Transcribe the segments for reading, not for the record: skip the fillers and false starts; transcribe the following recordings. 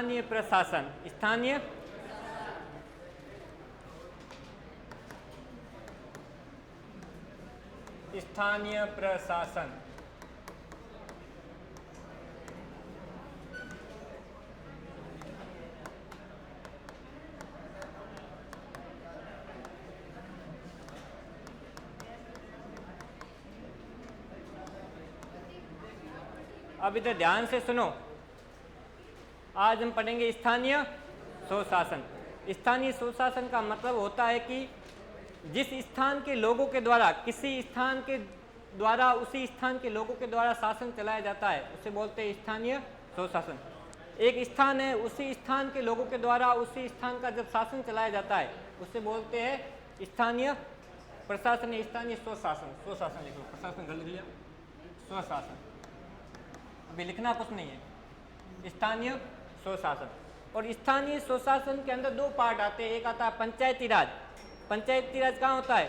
स्थानीय प्रशासन, स्थानीय प्रशासन। अब इधर ध्यान से सुनो, आज हम पढ़ेंगे स्थानीय स्वशासन। स्थानीय स्वशासन का मतलब होता है कि जिस स्थान के लोगों के द्वारा, किसी स्थान के द्वारा, उसी स्थान के लोगों के द्वारा शासन चलाया जाता है, उसे बोलते हैं स्थानीय स्वशासन। एक स्थान है, उसी स्थान के लोगों के द्वारा उसी स्थान का जब शासन चलाया जाता है, उसे बोलते हैं स्थानीय प्रशासन या स्थानीय स्वशासन। स्वशासन लिख लो, प्रशासन गलत लिया, स्वशासन अभी लिखना कुछ नहीं है, स्थानीय स्वशासन। और स्थानीय स्वशासन के अंदर दो पार्ट आते हैं, एक आता है पंचायती राज। पंचायती राज कहाँ होता है?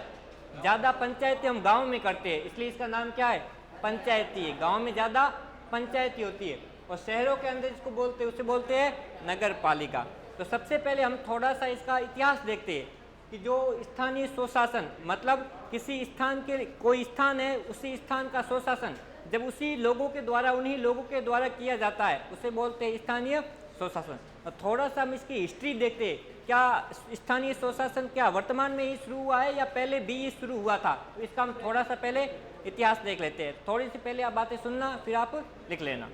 ज़्यादा पंचायती हम गांव में करते हैं, इसलिए इसका नाम क्या है? पंचायती है। गांव में ज़्यादा पंचायती होती है। और शहरों के अंदर जिसको बोलते हैं उसे बोलते हैं नगर पालिका। तो सबसे पहले हम थोड़ा सा इसका इतिहास देखते हैं कि जो स्थानीय स्वशासन मतलब किसी स्थान के, कोई स्थान है, उसी स्थान का स्वशासन जब उसी लोगों के द्वारा, उन्हीं लोगों के द्वारा किया जाता है, उसे बोलते हैं स्थानीय स्वशासन। और थोड़ा सा हम इसकी हिस्ट्री देखते हैं, क्या स्थानीय स्वशासन क्या वर्तमान में ही शुरू हुआ है या पहले भी शुरू हुआ था? तो इसका हम थोड़ा सा पहले इतिहास देख लेते हैं। थोड़ी सी पहले आप बातें सुनना, फिर आप लिख लेना।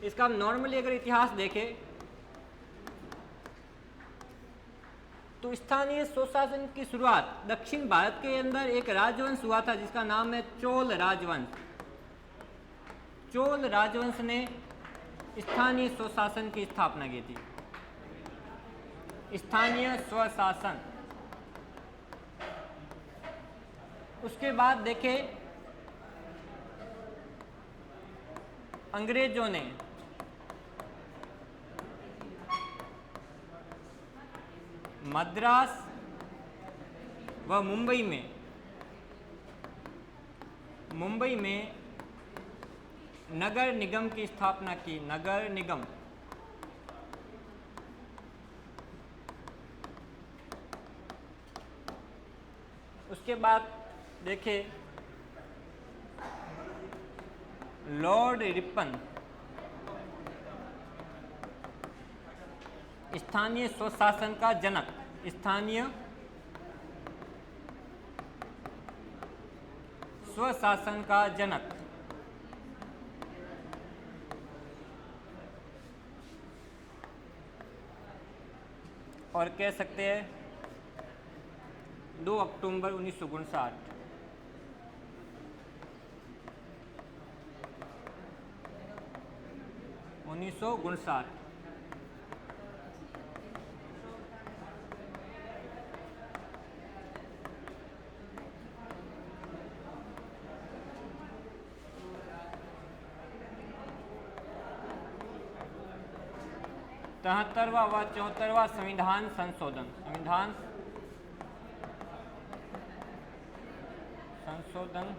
इसका हम नॉर्मली अगर इतिहास देखें तो स्थानीय स्वशासन की शुरुआत दक्षिण भारत के अंदर एक राजवंश हुआ था जिसका नाम है चोल राजवंश। चोल राजवंश ने स्थानीय स्वशासन की स्थापना की थी। स्थानीय स्वशासन। उसके बाद देखें अंग्रेजों ने मद्रास व मुंबई में नगर निगम की स्थापना की। नगर निगम। उसके बाद देखें लॉर्ड रिपन स्थानीय स्वशासन का जनक। स्थानीय स्वशासन का जनक। और कह सकते हैं 2 अक्टूबर 1959। व 74वां संविधान संशोधन। संविधान संशोधन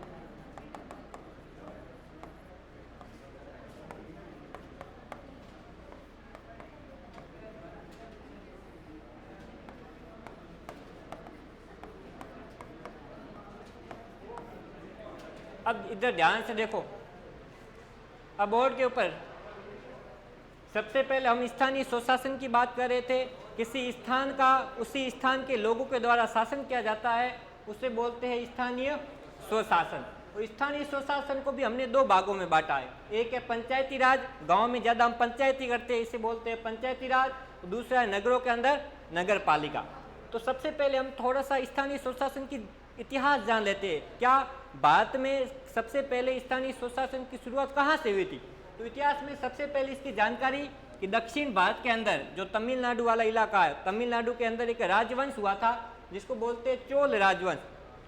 अब इधर ध्यान से देखो, अब बोर्ड के ऊपर सबसे पहले हम स्थानीय स्वशासन की बात कर रहे थे। किसी स्थान का उसी स्थान के लोगों के द्वारा शासन किया जाता है, उसे बोलते हैं स्थानीय स्वशासन। और स्थानीय स्वशासन को भी हमने 2 भागों में बांटा है। एक है पंचायती राज, गांव में ज़्यादा हम पंचायती करते हैं, इसे बोलते हैं पंचायती राज। और दूसरा है नगरों के अंदर नगर पालिका। तो सबसे पहले हम थोड़ा सा स्थानीय स्वशासन की इतिहास जान लेते हैं। क्या भारत में सबसे पहले स्थानीय स्वशासन की शुरुआत कहाँ से हुई थी? तो इतिहास में सबसे पहले इसकी जानकारी कि दक्षिण भारत के अंदर जो तमिलनाडु वाला इलाका है, तमिलनाडु के अंदर एक राजवंश हुआ था जिसको बोलते हैं चोल राजवंश।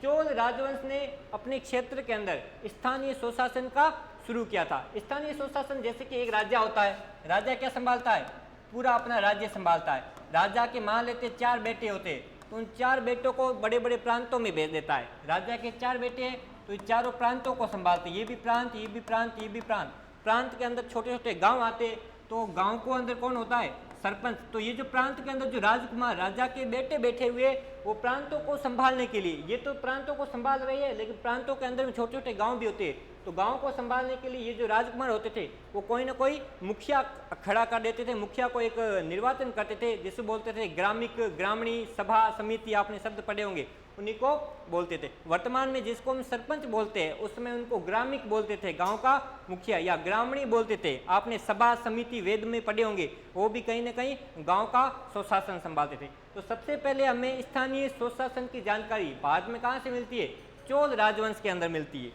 चोल राजवंश ने अपने क्षेत्र के अंदर स्थानीय स्वशासन का शुरू किया था। स्थानीय स्वशासन जैसे कि एक राजा होता है, राजा क्या संभालता है? पूरा अपना राज्य संभालता है। राजा के मान लेते 4 बेटे होते हैं, तो उन 4 बेटों को बड़े बड़े प्रांतों में भेज देता है। राजा के 4 बेटे हैं तो चारों प्रांतों को संभालते, ये भी प्रांत, ये भी प्रांत, ये भी प्रांत। प्रांत के अंदर छोटे छोटे गांव आते, तो गांव को अंदर कौन होता है? सरपंच। तो ये जो प्रांत के अंदर जो राजकुमार, राजा के बेटे बैठे हुए, वो प्रांतों को संभालने के लिए, ये तो प्रांतों को संभाल रही है, लेकिन प्रांतों के अंदर में छोटे छोटे गांव भी होते हैं, तो गांव को संभालने के लिए ये जो राजकुमार होते थे, वो कोई ना कोई मुखिया खड़ा कर देते थे, मुखिया को एक निर्वाचन करते थे, जिसे बोलते थे ग्रामिक, ग्रामीणी सभा समिति, आपने शब्द पढ़े होंगे, उन्हीं को बोलते थे। वर्तमान में जिसको हम सरपंच बोलते हैं, उस समय उनको ग्रामिक बोलते थे, गांव का मुखिया, या ग्रामीणी बोलते थे। आपने सभा समिति वेद में पढ़े होंगे, वो भी कहीं ना कहीं गांव का स्वशासन संभालते थे। तो सबसे पहले हमें स्थानीय स्वशासन की जानकारी भारत में कहाँ से मिलती है? चोल राजवंश के अंदर मिलती है।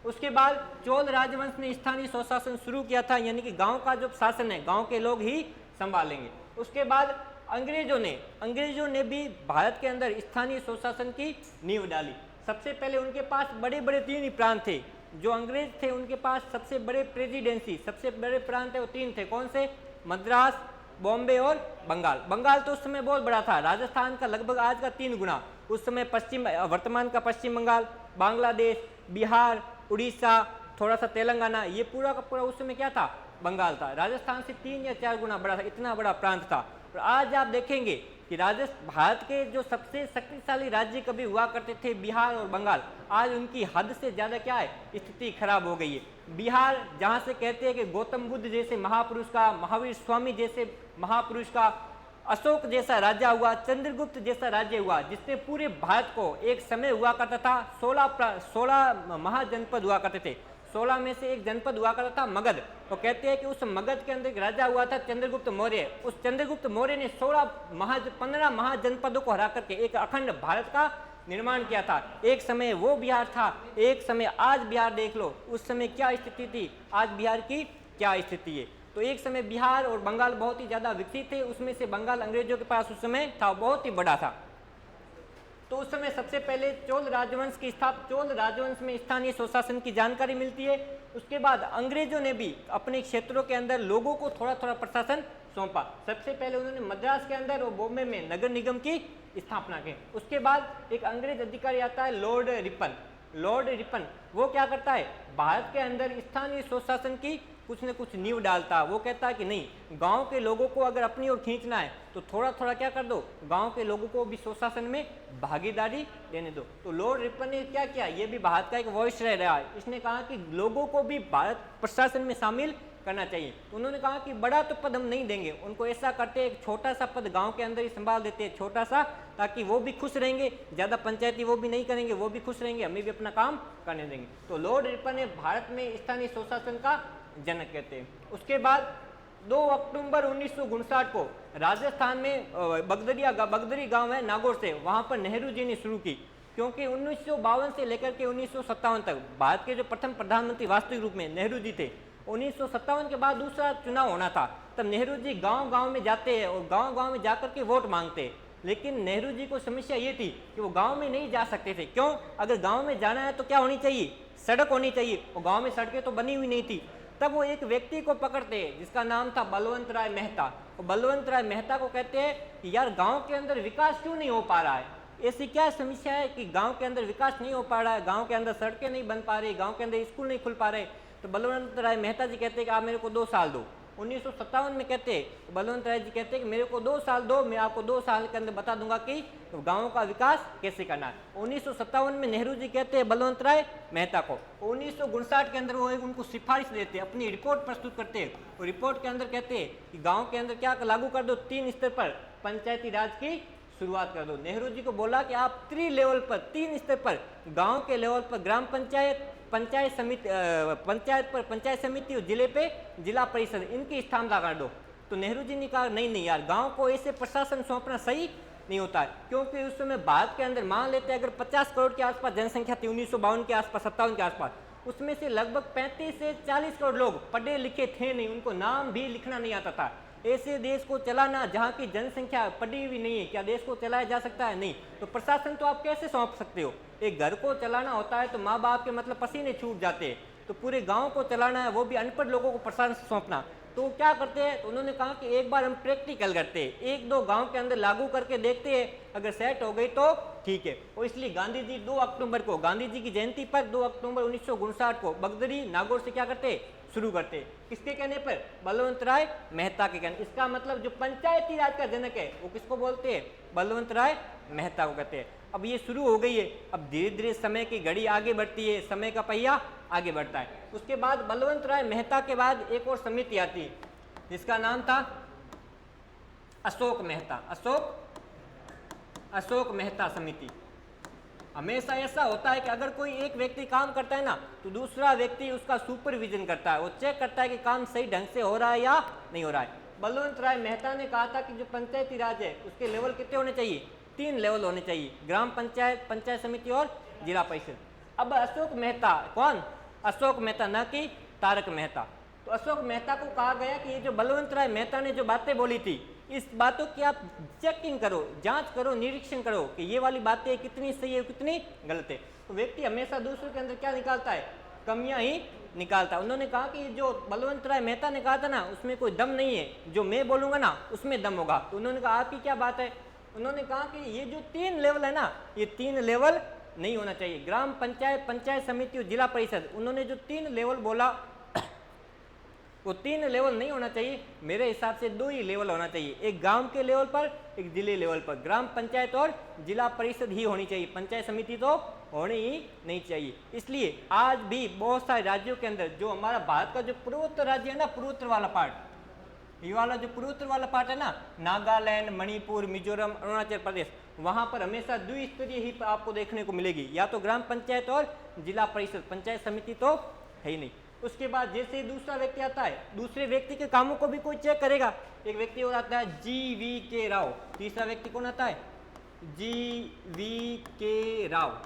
उसके बाद चोल राजवंश ने स्थानीय स्वशासन शुरू किया था, यानी कि गांव का जो शासन है गांव के लोग ही संभालेंगे। उसके बाद अंग्रेजों ने भी भारत के अंदर स्थानीय स्वशासन की नींव डाली। सबसे पहले उनके पास बड़े बड़े 3 ही प्रांत थे। जो अंग्रेज थे उनके पास सबसे बड़े प्रेसिडेंसी, सबसे बड़े प्रांत है वो 3 थे। कौन से? मद्रास, बॉम्बे और बंगाल। बंगाल तो उस समय बहुत बड़ा था, राजस्थान का लगभग आज का 3 गुना। उस समय वर्तमान का पश्चिम बंगाल, बांग्लादेश, बिहार, उड़ीसा, थोड़ा सा तेलंगाना, ये पूरा का पूरा उस समय क्या था? बंगाल था। राजस्थान से 3 या 4 गुना बड़ा था, इतना बड़ा प्रांत था। और आज आप देखेंगे कि भारत के जो सबसे शक्तिशाली राज्य कभी हुआ करते थे बिहार और बंगाल, आज उनकी हद से ज़्यादा क्या है? स्थिति खराब हो गई है। बिहार जहाँ से कहते हैं कि गौतम बुद्ध जैसे महापुरुष का, महावीर स्वामी जैसे महापुरुष का, अशोक जैसा राजा हुआ, चंद्रगुप्त जैसा राज्य हुआ, जिसने पूरे भारत को, एक समय हुआ करता था 16 महाजनपद हुआ करते थे, 16 में से एक जनपद हुआ करता था मगध। तो कहते हैं कि उस मगध के अंदर एक राजा हुआ था चंद्रगुप्त मौर्य। उस चंद्रगुप्त मौर्य ने 15 महाजनपदों को हरा करके एक अखंड भारत का निर्माण किया था। एक समय वो बिहार था, एक समय आज बिहार देख लो, उस समय क्या स्थिति थी, आज बिहार की क्या स्थिति है। तो एक समय बिहार और बंगाल बहुत ही ज़्यादा विकसित थे, उसमें से बंगाल अंग्रेजों के पास उस समय था, बहुत ही बड़ा था। तो उस समय सबसे पहले चोल राजवंश में स्थानीय स्वशासन की जानकारी मिलती है। उसके बाद अंग्रेजों ने भी अपने क्षेत्रों के अंदर लोगों को थोड़ा थोड़ा प्रशासन सौंपा। सबसे पहले उन्होंने मद्रास के अंदर और बॉम्बे में नगर निगम की स्थापना की। उसके बाद एक अंग्रेज अधिकारी आता है लॉर्ड रिपन। वो क्या करता है? भारत के अंदर स्थानीय स्वशासन की कुछ न कुछ नींव डालता है। वो कहता है कि नहीं, गांव के लोगों को अगर अपनी ओर खींचना है तो थोड़ा थोड़ा क्या कर दो, गांव के लोगों को भी स्वशासन में भागीदारी देने दो। तो लॉर्ड रिपन ने क्या किया? ये भी भारत का एक वॉइस रहा है। इसने कहा कि लोगों को भी भारत प्रशासन में शामिल करना चाहिए। तो उन्होंने कहा कि बड़ा तो पद हम नहीं देंगे उनको, ऐसा करते एक छोटा सा पद गांव के अंदर ही संभाल देते हैं, छोटा सा, ताकि वो भी खुश रहेंगे, ज़्यादा पंचायती वो भी नहीं करेंगे, वो भी खुश रहेंगे, हमें भी अपना काम करने देंगे। तो लॉर्ड रिपन ने भारत में स्थानीय स्वशासन का जनक कहते हैं। उसके बाद 2 अक्टूबर 1959 को राजस्थान में बगदरी गांव है नागौर से, वहां पर नेहरू जी ने शुरू की। क्योंकि 1952 से लेकर के 1957 तक भारत के जो प्रथम प्रधानमंत्री वास्तविक रूप में नेहरू जी थे, 1957 के बाद दूसरा चुनाव होना था, तब नेहरू जी गांव गांव में जाते हैं और गांव गांव में जाकर के वोट मांगते हैं। लेकिन नेहरू जी को समस्या ये थी कि वो गांव में नहीं जा सकते थे। क्यों? अगर गांव में जाना है तो क्या होनी चाहिए? सड़क होनी चाहिए, और गांव में सड़कें तो बनी हुई नहीं थी। तब वो एक व्यक्ति को पकड़ते हैं जिसका नाम था बलवंत राय मेहता। और बलवंत राय मेहता को कहते हैं कि यार गांव के अंदर विकास क्यों नहीं हो पा रहा है, ऐसी क्या समस्या है कि गांव के अंदर विकास नहीं हो पा रहा है, गांव के अंदर सड़कें नहीं बन पा रही, गांव के अंदर स्कूल नहीं खुल पा रहे। तो बलवंत राय मेहता जी कहते हैं कि आप मेरे को 2 साल दो। 1957 में कहते हैं, बलवंत राय जी कहते हैं कि मेरे को 2 साल दो, मैं आपको 2 साल के अंदर बता दूंगा कि गाँव का विकास कैसे करना है। 1957 में नेहरू जी कहते हैं बलवंत राय मेहता को। 1959 के अंदर वो उनको सिफारिश देते हैं, अपनी रिपोर्ट प्रस्तुत करते हैं। और रिपोर्ट के अंदर कहते हैं कि गाँव के अंदर क्या लागू कर दो, 3 स्तर पर पंचायती राज की शुरुआत कर दो। नेहरू जी को बोला कि आप 3 लेवल पर, 3 स्तर पर, गांव के लेवल पर ग्राम पंचायत, पंचायत समिति और जिले पे जिला परिषद, इनकी स्थापना कर दो। तो नेहरू जी ने कहा नहीं यार, गांव को ऐसे प्रशासन सौंपना सही नहीं होता है। क्योंकि उस समय भारत के अंदर मान लेते हैं अगर 50 करोड़ के आसपास जनसंख्या थी, 1952 के आसपास, 57 के आसपास, उसमें से लगभग 35 से 40 करोड़ लोग पढ़े लिखे थे नहीं, उनको नाम भी लिखना नहीं आता था। ऐसे देश को चलाना जहाँ की जनसंख्या पढ़ी हुई नहीं है, क्या देश को चलाया जा सकता है? नहीं। तो प्रशासन तो आप कैसे सौंप सकते हो? एक घर को चलाना होता है तो माँ बाप के मतलब पसीने छूट जाते हैं, तो पूरे गांव को चलाना है, वो भी अनपढ़ लोगों को प्रशासन सौंपना। तो क्या करते हैं? तो उन्होंने कहा कि एक बार हम प्रैक्टिकल करते हैं, 1-2 गांव के अंदर लागू करके देखते हैं, अगर सेट हो गई तो ठीक है। और इसलिए गांधी जी 2 अक्टूबर को, गांधी जी की जयंती पर 2 अक्टूबर 1959 को बगदरी नागौर से क्या करते हैं? शुरू करते। किसके कहने पर? बलवंत राय मेहता के कहने। इसका मतलब जो पंचायती राज का जनक है वो किसको बोलते हैं? बलवंत राय मेहता को कहते हैं। अब ये शुरू हो गई है, अब धीरे धीरे समय की घड़ी आगे बढ़ती है, समय का पहिया आगे बढ़ता है। उसके बाद बलवंत राय मेहता के बाद एक और समिति आती है जिसका नाम था अशोक मेहता। अशोक मेहता समिति। हमेशा ऐसा होता है कि अगर कोई एक व्यक्ति काम करता है ना तो दूसरा व्यक्ति उसका सुपरविजन करता है, वो चेक करता है कि काम सही ढंग से हो रहा है या नहीं हो रहा है। बलवंत राय मेहता ने कहा था कि जो पंचायती राज है उसके लेवल कितने होने चाहिए? 3 लेवल होने चाहिए, ग्राम पंचायत, पंचायत समिति और जिला परिषद। अब अशोक मेहता, कौन? अशोक मेहता, न कि तारक मेहता। तो अशोक मेहता को कहा गया कि ये जो बलवंत राय मेहता ने जो बातें बोली थी इस बातों की आप चेकिंग करो, जांच करो, निरीक्षण करो कि ये वाली बातें कितनी सही है कितनी गलत है। तो व्यक्ति हमेशा दूसरों के अंदर क्या निकालता है? कमियां ही निकालता है। उन्होंने कहा कि जो बलवंत राय मेहता ने कहा था ना उसमें कोई दम नहीं है, जो मैं बोलूंगा ना उसमें दम होगा। तो उन्होंने कहा आपकी क्या बात है? उन्होंने कहा कि ये जो 3 लेवल है ना ये 3 लेवल नहीं होना चाहिए, ग्राम पंचायत, पंचायत समिति और जिला परिषद। उन्होंने जो 3 लेवल बोला वो 3 लेवल नहीं होना चाहिए, मेरे हिसाब से 2 ही लेवल होना चाहिए, एक गांव के लेवल पर, एक जिले लेवल पर। ग्राम पंचायत और जिला परिषद ही होनी चाहिए, पंचायत समिति तो होनी ही नहीं चाहिए। इसलिए आज भी बहुत सारे राज्यों के अंदर जो हमारा भारत का जो पूर्वोत्तर राज्य है ना, पूर्वोत्तर वाला पार्ट, ये वाला जो पूर्वोत्तर वाला पार्ट है ना, नागालैंड, मणिपुर, मिजोरम, अरुणाचल प्रदेश, वहां पर हमेशा द्विस्तरीय ही आपको देखने को मिलेगी, या तो ग्राम पंचायत और जिला परिषद, पंचायत समिति तो है ही नहीं। उसके बाद जैसे ही दूसरा व्यक्ति आता है, दूसरे व्यक्ति के कामों को भी कोई चेक करेगा। एक व्यक्ति और आता है GV.K. राव, तीसरा व्यक्ति कौन आता है? GV.K. राव,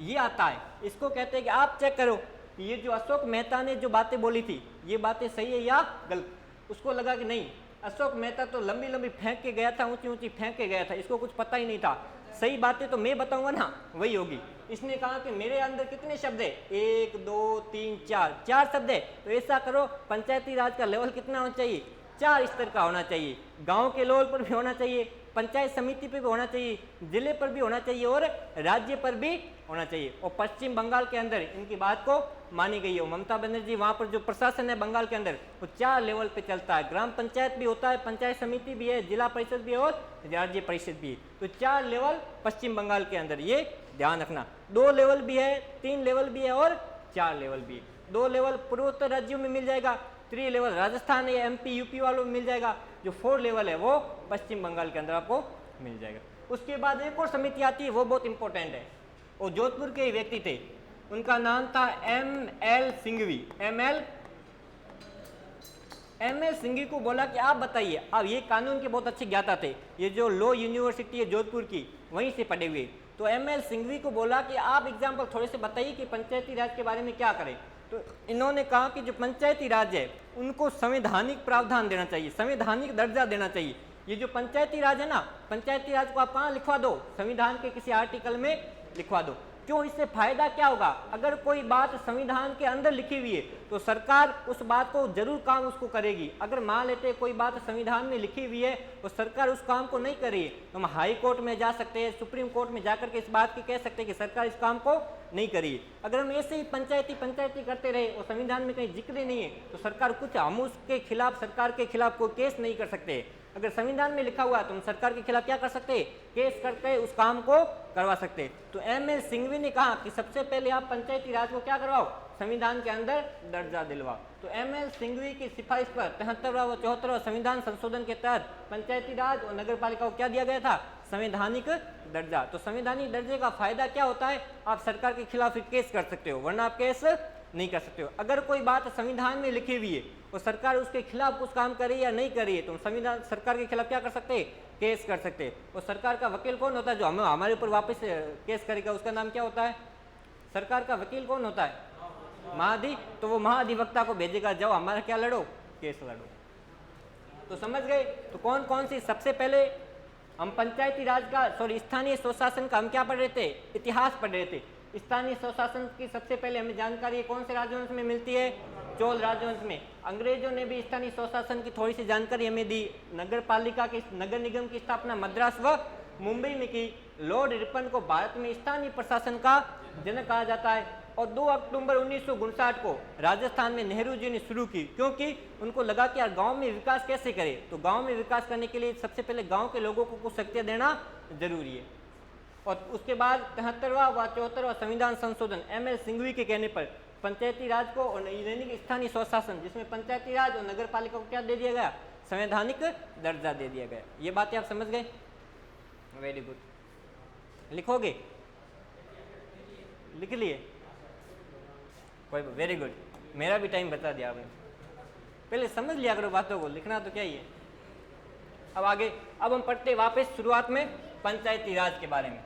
ये आता है। इसको कहते हैं कि आप चेक करो ये जो अशोक मेहता ने जो बातें बोली थी ये बातें सही है या गलत। उसको लगा कि नहीं, अशोक मेहता तो लंबी लंबी फेंक के गया था, ऊंची ऊंची फेंक के गया था, इसको कुछ पता ही नहीं था, सही बातें तो मैं बताऊंगा ना वही होगी। इसने कहा कि मेरे अंदर कितने शब्द है? 1 2 3 4 शब्द है। तो ऐसा करो, पंचायती राज का लेवल कितना होना चाहिए? 4 स्तर का होना चाहिए, गांव के लेवल पर भी होना चाहिए, पंचायत समिति पे भी होना चाहिए, जिले पर भी होना चाहिए और राज्य पर भी होना चाहिए। और पश्चिम बंगाल के अंदर इनकी बात को मानी गई है। ममता बनर्जी वहां पर जो प्रशासन है बंगाल के अंदर वो 4 लेवल पे चलता है, ग्राम पंचायत भी होता है, पंचायत समिति भी है, जिला परिषद भी है और राज्य परिषद भी है। तो 4 लेवल पश्चिम बंगाल के अंदर, ये ध्यान रखना। 2 लेवल भी है, 3 लेवल भी है और 4 लेवल भी है। 2 लेवल पूर्वोत्तर राज्यों में मिल जाएगा, 3 लेवल राजस्थान या MP UP वालों में मिल जाएगा, जो 4 लेवल है वो पश्चिम बंगाल के अंदर आपको मिल जाएगा। उसके बाद एक और समिति आती है, वो बहुत इंपॉर्टेंट है, वो जोधपुर के ही व्यक्ति थे, उनका नाम था ML सिंघवी। ML सिंघवी को बोला कि आप बताइए, अब ये कानून के बहुत अच्छे ज्ञाता थे, ये जो लॉ यूनिवर्सिटी है जोधपुर की वहीं से पढ़े हुए। तो ML सिंघवी को बोला कि आप एग्जाम्पल थोड़े से बताइए कि पंचायती राज के बारे में क्या करें। तो इन्होंने कहा कि जो पंचायती राज है उनको संवैधानिक प्रावधान देना चाहिए, संवैधानिक दर्जा देना चाहिए। ये जो पंचायती राज है ना, पंचायती राज को आप कहाँ लिखवा दो? संविधान के किसी आर्टिकल में लिखवा दो। क्यों? इससे फायदा क्या होगा? अगर कोई बात संविधान के अंदर लिखी हुई है तो सरकार उस बात को जरूर काम उसको करेगी। अगर मान लेते कोई बात संविधान में लिखी हुई है तो सरकार उस काम को नहीं कर रही है तो हम हाई कोर्ट में जा सकते हैं, सुप्रीम कोर्ट में जाकर के इस बात की कह सकते हैं कि सरकार इस काम को नहीं कर रही है। अगर हम ऐसे ही पंचायती करते रहे और संविधान में कहीं जिक्र नहीं है तो सरकार कुछ, हम उसके खिलाफ, सरकार के खिलाफ कोई केस नहीं कर सकते। अगर संविधान में लिखा हुआ है तो हम सरकार के खिलाफ क्या कर सकते हैं? केस करके उस काम को करवा सकते हैं। तो ML सिंघवी ने कहा कि सबसे पहले आप पंचायती राज को क्या करवाओ? संविधान के अंदर दर्जा दिलवाओ। तो ML सिंघवी की सिफारिश पर 73वां व 74वां संविधान संशोधन के तहत पंचायती राज और नगर पालिका को क्या दिया गया था? संवैधानिक दर्जा। तो संवैधानिक दर्जे का फायदा क्या होता है? आप सरकार के खिलाफ केस कर सकते हो, वरना आप केस नहीं कर सकते हो। अगर कोई बात संविधान में लिखी हुई है और सरकार उसके खिलाफ कुछ काम करे या नहीं करे तो संविधान, सरकार के खिलाफ क्या कर सकते हैं? केस कर सकते हैं। और सरकार का वकील कौन होता है? जो हमारे ऊपर वापस केस करेगा उसका नाम क्या होता है? सरकार का वकील कौन होता है? तो वो महाधिवक्ता को भेजेगा, जाओ हमारा क्या लड़ो? केस लड़ो। तो समझ गए? तो कौन कौन सी, सबसे पहले हम पंचायती राज का, स्थानीय स्वशासन का हम क्या पढ़ रहे थे? इतिहास पढ़ रहे थे। स्थानीय स्वशासन की सबसे पहले हमें जानकारी कौन से राजवंश में मिलती है? चोल राजवंश में। अंग्रेजों ने भी स्थानीय स्वशासन की थोड़ी सी जानकारी हमें दी। नगर पालिका की, नगर निगम की स्थापना मद्रास व मुंबई में की। लॉर्ड रिपन को भारत में स्थानीय प्रशासन का जनक कहा जाता है। और 2 अक्टूबर 1959 को राजस्थान में नेहरू जी ने शुरू की, क्योंकि उनको लगा कि यार गांव में विकास कैसे करें, तो गांव में विकास करने के लिए सबसे पहले गांव के लोगों को कुछ शक्तियाँ देना जरूरी है। और उसके बाद 73वां व 74वां संविधान संशोधन ML सिंघवी के कहने पर पंचायती राज को और यानी कि स्थानीय स्वशासन, जिसमें पंचायती राज और नगर पालिका को क्या दे दिया गया, संवैधानिक दर्जा दे दिया गया। ये बातें आप समझ गए, वेरी गुड। लिखोगे, लिख लिए, कोई, वेरी गुड, मेरा भी टाइम बता दिया आपने, पहले समझ लिया करो बातों को, लिखना तो क्या ही है। अब आगे, अब हम पढ़ते वापस शुरुआत में पंचायती राज के बारे में।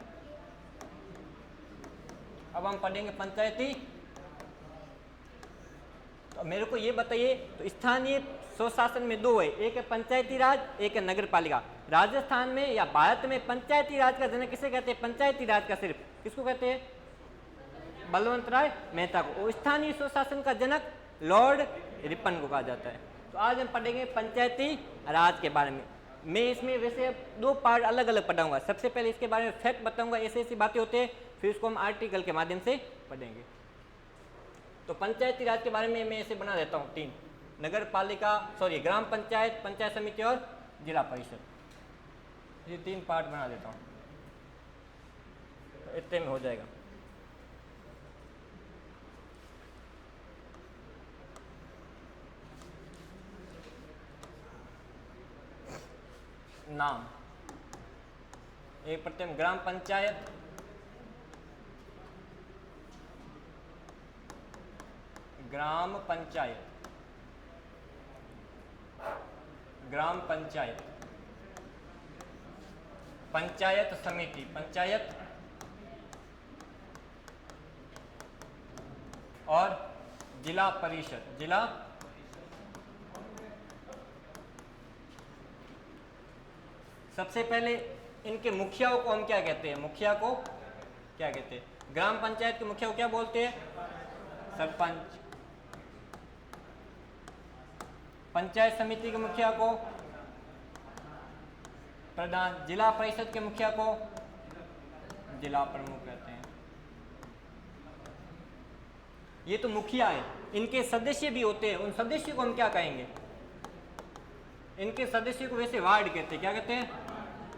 अब हम पढ़ेंगे पंचायती, तो मेरे को ये बताइए, तो स्थानीय स्वशासन में दो है, एक है पंचायती राज, एक है नगर पालिका। राजस्थान में या भारत में पंचायती राज का जनक किसे कहते हैं, पंचायती राज का सिर्फ किसको कहते हैं, बलवंत राय मेहता को। और स्थानीय स्वशासन का जनक लॉर्ड रिपन को कहा जाता है। तो आज हम पढ़ेंगे पंचायती राज के बारे में। मैं इसमें वैसे 2 पार्ट अलग अलग पढ़ाऊंगा। सबसे पहले इसके बारे में फैक्ट बताऊंगा, ऐसी ऐसी बातें होती है, फिर उसको हम आर्टिकल के माध्यम से पढ़ेंगे। तो पंचायती राज के बारे में मैं ऐसे बना देता हूँ 3, नगर पालिका, ग्राम पंचायत, पंचायत समिति और जिला परिषद, ये 3 पार्ट बना देता हूँ, तो इतने में हो जाएगा। नाम, एक पढ़ते हैं ग्राम पंचायत, ग्राम पंचायत, ग्राम पंचायत, पंचायत समिति, पंचायत और जिला परिषद, जिला सबसे पहले इनके मुखियाओं को हम क्या कहते हैं, मुखिया को क्या कहते हैं, ग्राम पंचायत के मुखिया को क्या बोलते हैं, सरपंच। पंचायत समिति के मुखिया को प्रधान, जिला परिषद के मुखिया को जिला प्रमुख कहते हैं। ये तो मुखिया है, इनके सदस्य भी होते हैं, उन सदस्य को हम क्या कहेंगे, इनके सदस्य को वैसे वार्ड कहते हैं, क्या कहते हैं,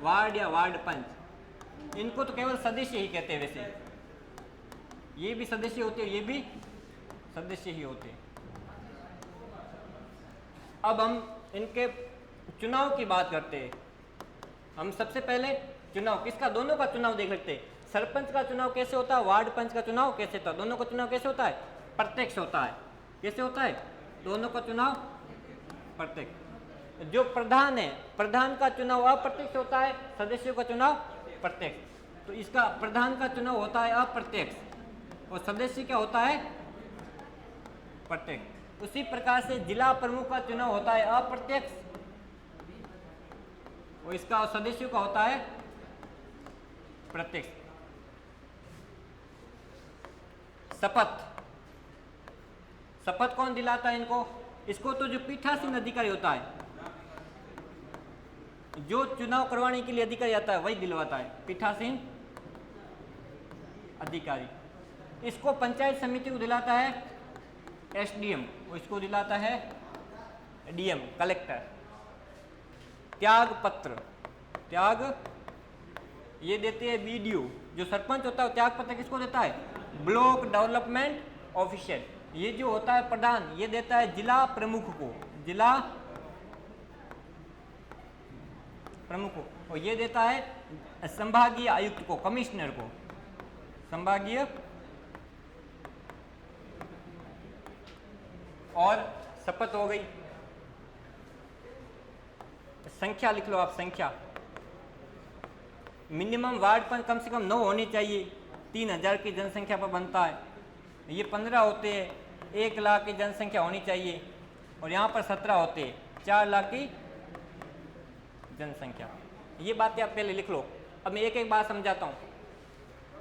वार्ड या वार्ड पंच। इनको तो केवल सदस्य ही कहते हैं, वैसे ये भी सदस्य होते हैं, ये भी सदस्य ही होते हैं। अब हम इनके चुनाव की बात करते हैं। हम सबसे पहले चुनाव किसका, दोनों का चुनाव देख लेते हैं। सरपंच का चुनाव कैसे होता है, वार्ड पंच का चुनाव कैसे होता है, दोनों का चुनाव कैसे होता है, प्रत्यक्ष होता है। कैसे होता है, दोनों का चुनाव प्रत्यक्ष। जो प्रधान है, प्रधान का चुनाव अप्रत्यक्ष होता है, सदस्यों का चुनाव प्रत्यक्ष। तो इसका प्रधान का चुनाव होता है अप्रत्यक्ष और सदस्य क्या होता है, प्रत्यक्ष। उसी प्रकार से जिला प्रमुख का चुनाव होता है अप्रत्यक्ष और इसका सदस्यों का होता है प्रत्यक्ष। शपथ, शपथ कौन दिलाता है इनको, इसको तो जो पीठासीन अधिकारी होता है, जो चुनाव करवाने के लिए अधिकारी आता है वही दिलवाता है, पीठासीन अधिकारी। इसको पंचायत समिति को दिलाता है SDM और इसको दिलाता है DM, कलेक्टर। त्याग पत्र, त्याग ये देते हैं BDO। जो सरपंच होता है त्याग पत्र किसको देता है, ब्लॉक डेवलपमेंट ऑफिसर। ये जो होता है प्रधान, ये देता है जिला प्रमुख को, जिला प्रमुख को, और ये देता है संभागीय आयुक्त को, कमिश्नर को, संभागीय। और शपथ हो गई। संख्या लिख लो आप, संख्या मिनिमम वार्ड पर कम से कम 9 होनी चाहिए, 3000 की जनसंख्या पर बनता है। ये 15 होते हैं, 1 लाख की जनसंख्या होनी चाहिए, और यहाँ पर 17 होते हैं, 4 लाख की जनसंख्या। ये बातें आप पहले लिख लो। अब मैं एक एक बात समझाता हूँ,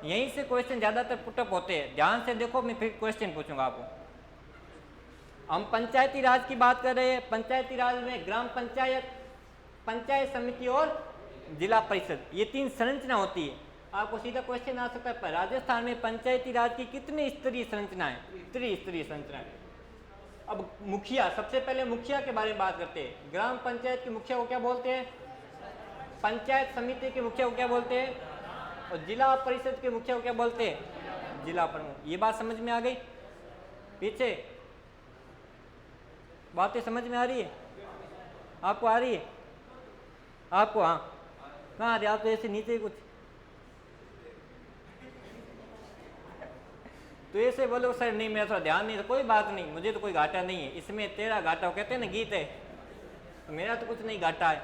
यहीं से क्वेश्चन ज़्यादातर पुटअप होते हैं, ध्यान से देखो, मैं फिर क्वेश्चन पूछूंगा आपको। हम पंचायती राज की बात कर रहे हैं। पंचायती राज में ग्राम पंचायत, पंचायत समिति और जिला परिषद, ये 3 संरचना होती है। आपको सीधा क्वेश्चन आ सकता है, राजस्थान में पंचायती राज की कितनी स्तरीय संरचना है? त्रिस्तरीय संरचना है। अब मुखिया, सबसे पहले मुखिया के बारे में बात करते हैं। ग्राम पंचायत के मुखिया को क्या बोलते हैं? पंचायत समिति के मुखिया को क्या बोलते हैं? और जिला परिषद के मुखिया को क्या बोलते हैं? जिला प्रमुख। ये बात समझ में आ गई? पीछे बातें समझ में आ रही है? आपको आ रही है? आपको? हाँ, कहाँ आ रही? आप तो ऐसे नीचे कुछ तो ऐसे बोलो सर नहीं मेरा थोड़ा ध्यान नहीं, तो कोई बात नहीं, मुझे तो कोई घाटा नहीं है इसमें, तेरा घाटा हो, कहते हैं ना गीत है, तो मेरा तो कुछ नहीं घाटा है।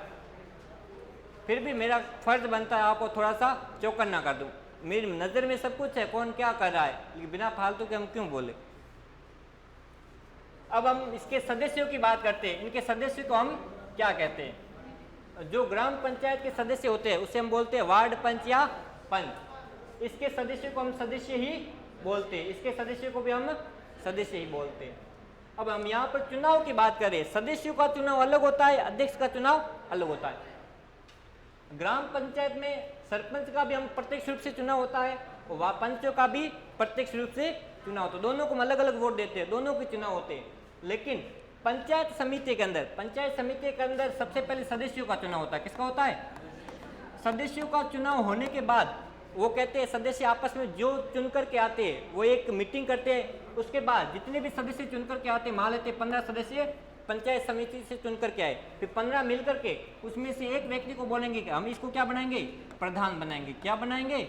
फिर भी मेरा फर्ज बनता है आपको थोड़ा सा चौकन ना कर दूं। मेरी नज़र में सब कुछ है, कौन क्या कर रहा है, लेकिन बिना फालतू के हम क्यों बोले। अब हम इसके सदस्यों की बात करते हैं। इनके सदस्यों को हम क्या कहते हैं? जो ग्राम पंचायत के सदस्य होते हैं उसे हम बोलते हैं वार्ड पंच या पंच। इसके सदस्यों को हम सदस्य ही बोलते हैं, इसके सदस्यों को भी हम सदस्य ही बोलते हैं। अब हम यहाँ पर चुनाव की बात करें, सदस्यों का चुनाव अलग होता है, अध्यक्ष का चुनाव अलग होता है। ग्राम पंचायत में सरपंच का भी हम प्रत्यक्ष रूप से चुनाव होता है और पंचों का भी प्रत्यक्ष रूप से चुनाव होता है। दोनों को हम अलग अलग वोट देते हैं, दोनों के चुनाव होते हैं। लेकिन पंचायत समिति के अंदर सबसे पहले सदस्यों का चुनाव होता है। किसका होता है? सदस्यों का चुनाव होने के बाद वो कहते हैं, सदस्य आपस में जो चुन करके आते हैं वो एक मीटिंग करते हैं। उसके बाद जितने भी सदस्य चुन करके आते हैं, मान लेते 15 सदस्य पंचायत समिति से चुन करके आए, फिर 15 मिल करके उसमें से एक व्यक्ति को बोलेंगे कि हम इसको क्या बनाएंगे? प्रधान बनाएंगे। क्या बनाएंगे?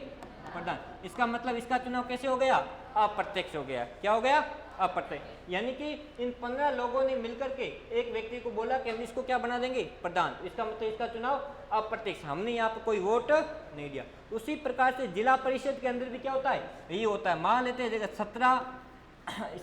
प्रधान। इसका मतलब इसका चुनाव कैसे हो गया? अप्रत्यक्ष हो गया। क्या हो गया? अप्रत्यक्ष। यानी कि इन 15 लोगों ने मिलकर के एक व्यक्ति को बोला कि हम इसको क्या बना देंगे? प्रधान। इसका मतलब इसका चुनाव अप्रत्यक्ष, हमने यहाँ पर कोई वोट नहीं दिया। उसी प्रकार से जिला परिषद के अंदर भी क्या होता है? यही होता है। मान लेते हैं 17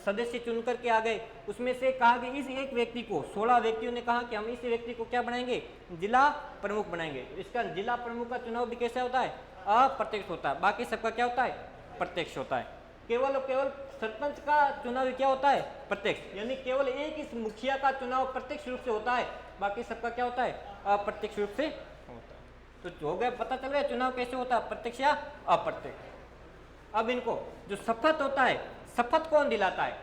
सदस्य चुन करके आ गए, उसमें से कहा कि इस एक व्यक्ति को 16 व्यक्तियों ने कहा कि हम इस व्यक्ति को क्या बनाएंगे? जिला प्रमुख बनाएंगे। इसका जिला प्रमुख का चुनाव भी कैसा होता है? अप्रत्यक्ष होता है। बाकी सबका क्या होता है? प्रत्यक्ष होता है। केवल और केवल सरपंच का चुनाव क्या होता है? प्रत्यक्ष। यानी केवल एक इस मुखिया का चुनाव प्रत्यक्ष रूप से होता है, बाकी सबका क्या होता है? अप्रत्यक्ष रूप से होता है। तो हो गया, पता चल गया चुनाव कैसे होता है, प्रत्यक्ष या अप्रत्यक्ष। अब इनको जो शपथ होता है, शपथ कौन दिलाता है?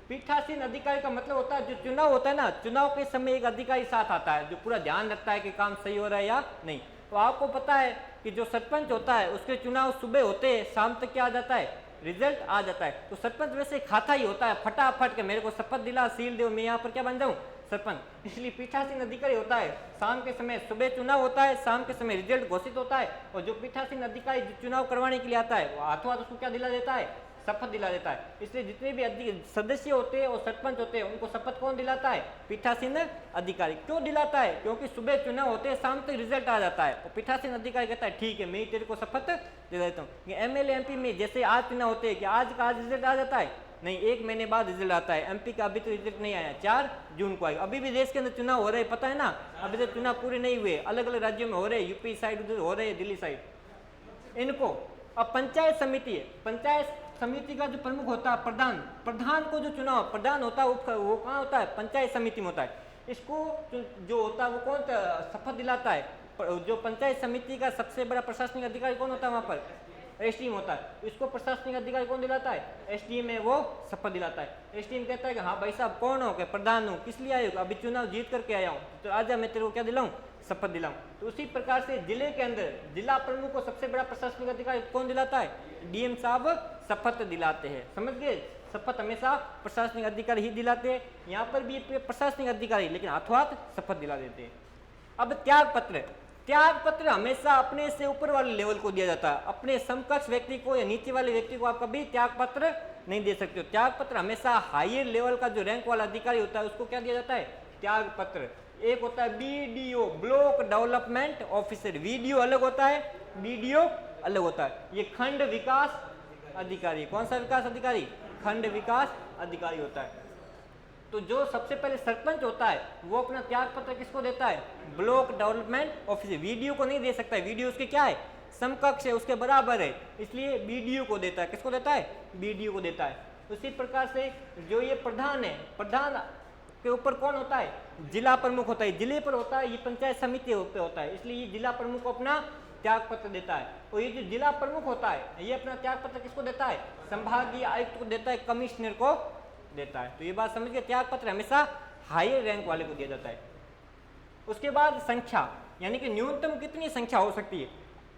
पीठासीन अधिकारी का मतलब होता है जो चुनाव होता है ना, चुनाव के समय एक अधिकारी साथ आता है जो पूरा ध्यान रखता है कि काम सही हो रहा है या नहीं। तो आपको पता है कि जो सरपंच होता है उसके चुनाव सुबह होते हैं, शाम तक क्या आ जाता है? रिजल्ट आ जाता है। तो सरपंच वैसे खाता ही होता है, फटाफट के मेरे को शपथ दिला, सील दो, मैं यहाँ पर क्या बन जाऊँ? सरपंच। इसलिए पीठासीन अधिकारी होता है, शाम के समय, सुबह चुनाव होता है, शाम के समय रिजल्ट घोषित होता है, और जो पीठासीन अधिकारी चुनाव करवाने के लिए आता है वो हाथों हाथ उसको क्या दिला देता है? शपथ दिला देता है। इसलिए जितने भी सदस्य होते हैं और सरपंच होते हैं उनको शपथ कौन दिलाता है? पीठासीन अधिकारी। क्यों दिलाता है? क्योंकि सुबह चुनाव होते हैं, शाम तक रिजल्ट आ जाता है, और पीठासीन अधिकारी कहता है ठीक है मैं तेरे को शपथ दे देता हूँ। एमएलए एमपी में जैसे आज चुनाव होते हैं कि आज का आज रिजल्ट आ जाता है? नहीं, 1 महीने बाद रिजल्ट आता है। एमपी का अभी तो रिजल्ट नहीं आया, 4 जून को आएगा। अभी भी देश के अंदर चुनाव हो रहे हैं, पता है ना, अभी तो चुनाव पूरे नहीं हुए, अलग अलग राज्यों में हो रहे हैं, यूपी साइड उधर हो रहे हैं, दिल्ली साइड। इनको अब पंचायत समिति है, पंचायत समिति का जो प्रमुख होता है प्रधान को जो चुनाव प्रधान होता है वो कहाँ होता है? पंचायत समिति में होता है। इसको जो होता है वो कौन शपथ दिलाता है? जो पंचायत समिति का सबसे बड़ा प्रशासनिक अधिकारी कौन होता है? वहाँ पर एसडीएम होता है। इसको प्रशासनिक अधिकारी कौन दिलाता है? एसडीएम है, वो शपथ दिलाता है। एसडीएम कहता है कि हाँ भाई साहब कौन हो? प्रधान हूँ। किस लिए आए हो? अभी चुनाव जीत करके आया हूँ, तो आजा मैं तेरे को क्या दिलाऊं? शपथ दिलाऊं। तो उसी प्रकार से जिले के अंदर जिला प्रमुख को सबसे बड़ा प्रशासनिक अधिकारी कौन दिलाता है? डीएम साहब शपथ दिलाते हैं। समझ गए? शपथ हमेशा प्रशासनिक अधिकारी ही दिलाते हैं। यहाँ पर भी प्रशासनिक अधिकारी, लेकिन हाथों हाथ शपथ दिला देते हैं। अब त्याग पत्र हमेशा अपने से ऊपर वाले लेवल को दिया जाता है। अपने समकक्ष व्यक्ति को या नीचे वाले व्यक्ति को आप कभी त्याग पत्र नहीं दे सकते हो। त्याग पत्र हमेशा हायर लेवल का जो रैंक वाला अधिकारी होता है उसको क्या दिया जाता है? त्याग पत्र। एक होता है BDO, block development officer. Video अलग होता है, बीडीओ अलग होता है। ये खंड विकास अधिकारी। कौन सा विकास अधिकारी? खंड विकास अधिकारी होता है। तो जो सबसे पहले सरपंच होता है वो अपना त्याग पत्र किसको देता है? Block development officer. वीडियो को नहीं दे सकता है, वीडियो उसके क्या है? समकक्ष है, उसके बराबर है, इसलिए बीडीओ को देता है। किसको देता है? बीडीओ को देता है। उसी प्रकार से जो ये प्रधान है, प्रधान के ऊपर कौन होता है? जिला प्रमुख होता है। जिले पर होता है, ये पंचायत समिति पे होता है, इसलिए ये जिला प्रमुख को अपना त्याग पत्र देता है। और ये जो जिला प्रमुख होता है ये अपना त्याग पत्र किसको देता है? संभागीय आयुक्त को देता है, कमिश्नर को देता है। तो ये बात समझ गए, त्याग पत्र हमेशा हायर रैंक वाले को दिया जाता है। उसके बाद संख्या, यानी कि न्यूनतम कितनी संख्या हो सकती है।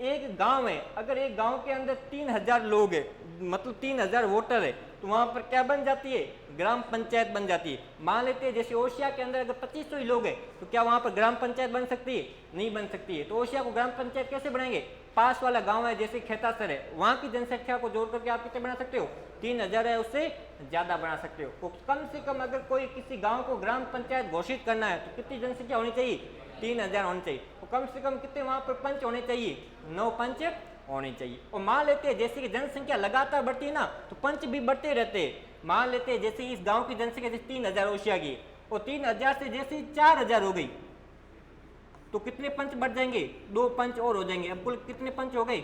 एक गांव है, अगर एक गांव के अंदर 3000 लोग है, मतलब 3000 वोटर है, तो वहां पर क्या बन जाती है? ग्राम पंचायत बन जाती है। मान लेते हैं जैसे ओशिया के अंदर अगर 2500 ही लोग हैं, तो क्या वहां पर ग्राम पंचायत बन सकती है? नहीं बन सकती है। तो ओशिया को ग्राम पंचायत कैसे बनाएंगे? पास वाला गांव है जैसे खेतासर है, वहां की जनसंख्या को जोड़ करके आप कितने बना सकते हो? 3000 है, उससे ज्यादा बना सकते हो। तो कम से कम अगर कोई किसी गांव को ग्राम पंचायत घोषित करना है तो कितनी जनसंख्या होनी चाहिए? 3000 होनी चाहिए। तो कम से कम कितने वहां पर पंच होने चाहिए? 9 पंच होने चाहिए। और मान लेते हैं जैसे कि जनसंख्या लगातार बढ़ती है ना, तो पंच भी बढ़ते रहते हैं। मान लेते हैं जैसे इस गांव की जनसंख्या जैसे 3000 ओशिया की, और 3000 से जैसे 4000 हो गई, तो कितने पंच बढ़ जाएंगे? 2 पंच और हो जाएंगे। अब कुल कितने पंच हो गए?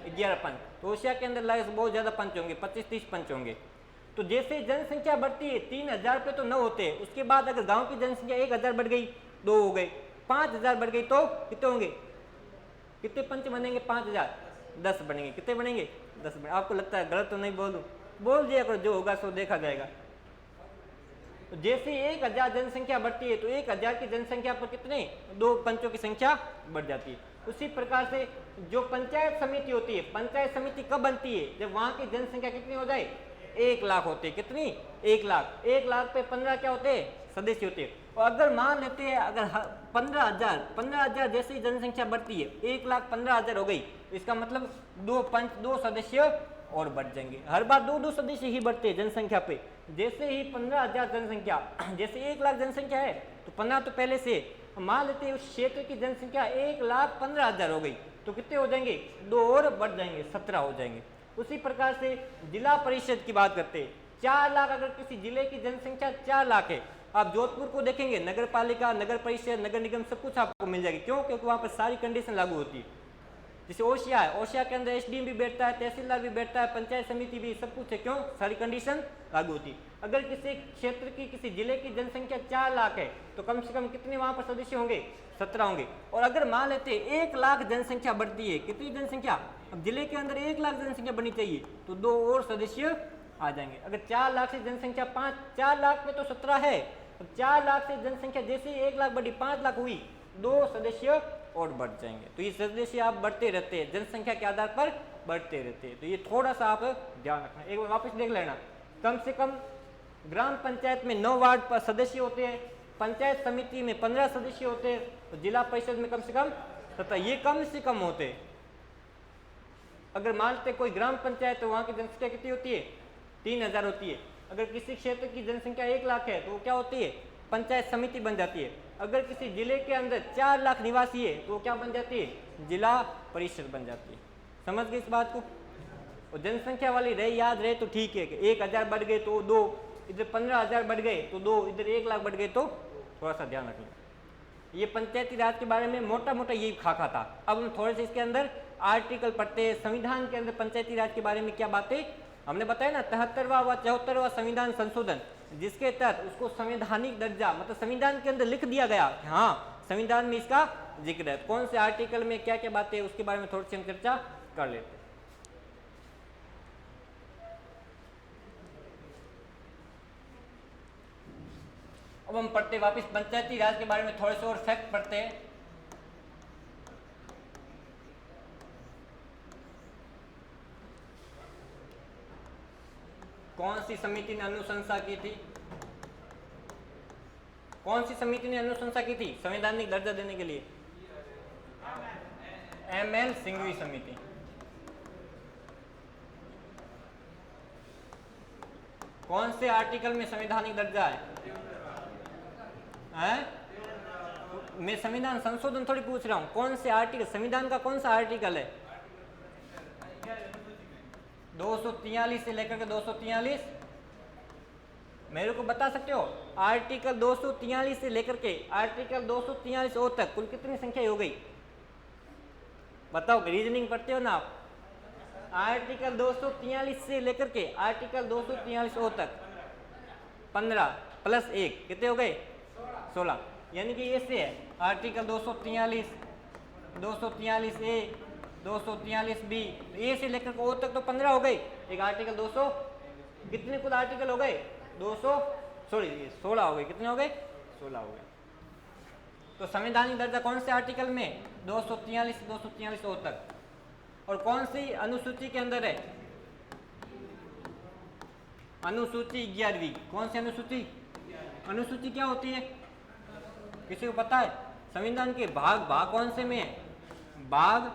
11 पंच। तो ओशिया के अंदर लगभग बहुत ज्यादा पंच होंगे, 25-30 पंच होंगे। तो जैसे जनसंख्या बढ़ती है, 3000 पे तो 9 होते हैं, उसके बाद अगर गांव की जनसंख्या 1000 बढ़ गई, 2 हो गए, 5000 बढ़ गई तो कितने होंगे? कितने पंच बनेंगे? 5000, 10 बनेंगे। कितने बनेंगे? 10 बने। आपको लगता है गलत तो नहीं बोलूं? बोल दिया करो, जो होगा सो देखा जाएगा। तो जैसे 1000 जनसंख्या बढ़ती है तो 1000 की जनसंख्या पर कितने? 2 पंचों की संख्या बढ़ जाती है। उसी प्रकार से जो पंचायत समिति होती है, पंचायत समिति कब बनती है? जब वहां की जनसंख्या कितनी हो जाए? 1 लाख होते हैं। कितनी? 1 लाख। 1 लाख पे 15 क्या होते हैं? सदस्य होते हैं। और अगर मान लेते हैं अगर 15,000 जैसी जनसंख्या बढ़ती है, 1,15,000 हो गई, इसका मतलब 2 पंच, 2 सदस्य और बढ़ जाएंगे। हर बार 2-2 सदस्य ही बढ़ते हैं जनसंख्या पे। जैसे ही 15,000 जनसंख्या, जैसे 1 लाख जनसंख्या है तो 15 तो पहले से, मान लेते हैं उस क्षेत्र की जनसंख्या 1,15,000 हो गई, तो कितने हो जाएंगे? 2 और बढ़ जाएंगे, 17 हो जाएंगे। उसी प्रकार से जिला परिषद की बात करते हैं, 4 लाख, अगर किसी जिले की जनसंख्या 4 लाख है, आप जोधपुर को देखेंगे, नगर पालिका, नगर परिषद, नगर निगम सब कुछ आपको मिल जाएगी। क्यों? क्योंकि वहां पर सारी कंडीशन लागू होती है। जैसे ओशिया है, ओशिया के अंदर एसडीएम भी बैठता है, तहसीलदार भी बैठता है, पंचायत समिति भी, सब कुछ है। क्यों? सारी कंडीशन लागू होती है। अगर किसी क्षेत्र की, किसी जिले की जनसंख्या 4 लाख है, तो कम से कम कितने वहां पर सदस्य होंगे? 17 होंगे। और अगर मान लेते 1 लाख जनसंख्या बढ़ती है, कितनी जनसंख्या? अब जिले के अंदर 1 लाख जनसंख्या बढ़नी चाहिए, तो 2 और सदस्य आ जाएंगे। अगर 4 लाख से जनसंख्या 4 लाख में तो 17 है, 4 लाख से जनसंख्या जैसे 1 लाख बढ़ी, 5 लाख हुई, 2 सदस्य और बढ़ जाएंगे। तो ये सदस्य आप बढ़ते रहते हैं, जनसंख्या के आधार पर बढ़ते रहते हैं। तो ये थोड़ा सा आप ध्यान रखना। एक बार वापस देख लेना, कम से कम ग्राम पंचायत में 9 वार्ड पर सदस्य होते हैं, पंचायत समिति में 15 सदस्य होते हैं, तो जिला परिषद में कम से कम 17, ये कम से कम होते हैं। अगर मानते कोई ग्राम पंचायत, तो वहां की जनसंख्या कितनी होती है? 3000 होती है। अगर किसी क्षेत्र की जनसंख्या 1 लाख है, तो वो क्या होती है? पंचायत समिति बन जाती है। अगर किसी जिले के अंदर 4 लाख निवासी है, तो क्या बन जाती है? जिला परिषद बन जाती है। समझ गए इस बात को? और जनसंख्या वाली रहे, याद रहे तो ठीक है कि 1000 बढ़ गए तो 2, इधर 15,000 बढ़ गए तो 2, इधर 1 लाख बढ़ गए तो थोड़ा सा ध्यान रखना। ये पंचायती राज के बारे में मोटा मोटा यही खाका था। अब हम थोड़े से इसके अंदर आर्टिकल पढ़ते हैं। संविधान के अंदर पंचायती राज के बारे में क्या बातें हमने बताया ना, 73वां व 74वां संविधान संशोधन, जिसके तहत उसको संवैधानिक दर्जा, मतलब संविधान के अंदर लिख दिया गया, हाँ संविधान में इसका जिक्र है। कौन से आर्टिकल में क्या क्या बातें, उसके बारे में थोड़ी सी हम चर्चा कर लेते हैं। अब हम पढ़ते वापस पंचायती राज के बारे में थोड़े से और फैक्ट पढ़ते हैं। कौन सी समिति ने अनुशंसा की थी? कौन सी समिति ने अनुशंसा की थी संवैधानिक दर्जा देने के लिए? एमएल सिंघवी समिति। कौन से आर्टिकल में संवैधानिक दर्जा है? मैं संविधान संशोधन थोड़ी पूछ रहा हूं, कौन से आर्टिकल, संविधान का कौन सा आर्टिकल है? 243 से लेकर के 243, मेरे को बता सकते हो? आर्टिकल 243 से लेकर के आर्टिकल 243 ओ तक कुल कितनी संख्या हो गई? बताओ, रीजनिंग पढ़ते हो ना आप? आर्टिकल 243 से लेकर के आर्टिकल 243 ओ तक 15 प्लस 1 कितने हो गए? 16। यानी कि ऐसे है, आर्टिकल 243 243 ए 243 बी, ए से लेकर ओ तक तो 15 हो गए। एक आर्टिकल 200, कितने कुल आर्टिकल हो गए? 16 हो गए। कितने हो गए? 16 हो गए। तो संवैधानिक दर्जा कौन से आर्टिकल में? 243 ओ तक। और कौन सी अनुसूची के अंदर है? अनुसूची 11वीं। कौन सी अनुसूची? अनुसूची क्या होती है, किसी को पता है? संविधान के भाग कौन से में है? भाग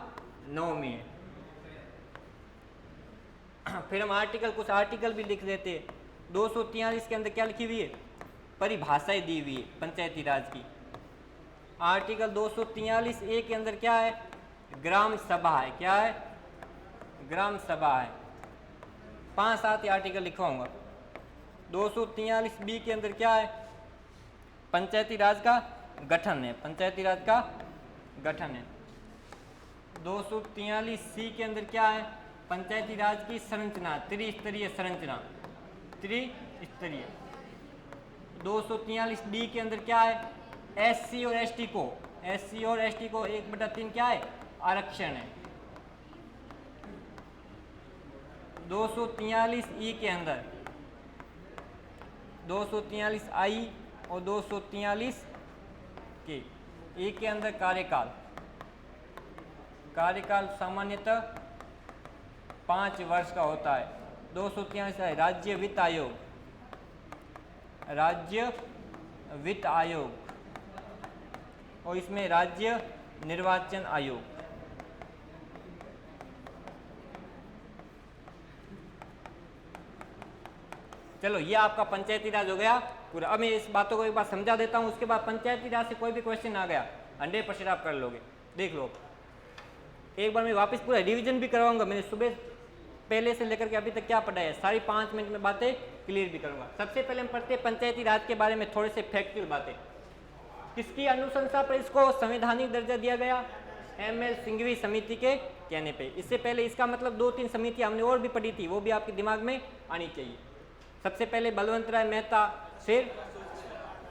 9 में है। फिर हम कुछ आर्टिकल भी लिख देते हैं। 243 के अंदर क्या लिखी हुई है? परिभाषाएं दी हुई है पंचायती राज की। आर्टिकल 243 ए के अंदर क्या है? ग्राम सभा है। क्या है? ग्राम सभा है। 5-7 आर्टिकल लिखवाऊंगा। 243 बी के अंदर क्या है? पंचायती राज का गठन है। पंचायती राज का गठन है। 243 सी के अंदर क्या है? पंचायती राज की संरचना, त्रिस्तरीय संरचना, त्रिस्तरीय। 243 डी के अंदर क्या है? एससी और एसटी को 1/3 क्या है? आरक्षण है। 243 ई के अंदर 243 आई और 243 के ई के अंदर कार्यकाल सामान्यतः 5 वर्ष का होता है। 243 है राज्य वित्त आयोग, और इसमें राज्य निर्वाचन आयोग। चलो, ये आपका पंचायती राज हो गया पूरा। अब मैं इस बातों को एक बार समझा देता हूँ, उसके बाद पंचायती राज से कोई भी क्वेश्चन आ गया 100% आप कर लोगे। देख लो, एक बार मैं वापस पूरा रिवीजन भी करवाऊंगा। मैंने सुबह पहले से लेकर के अभी तक क्या पढ़ा है, सारी 5 मिनट में बातें क्लियर भी करूंगा। सबसे पहले हम पढ़ते हैं पंचायती राज के बारे में थोड़े से फैक्चुअल बातें। किसकी अनुशंसा पर इसको संवैधानिक दर्जा दिया गया? ML सिंघवी समिति के कहने पे। इससे पहले इसका मतलब 2-3 समितियां हमने और भी पढ़ी थी, वो भी आपके दिमाग में आनी चाहिए। सबसे पहले बलवंत राय मेहता, फिर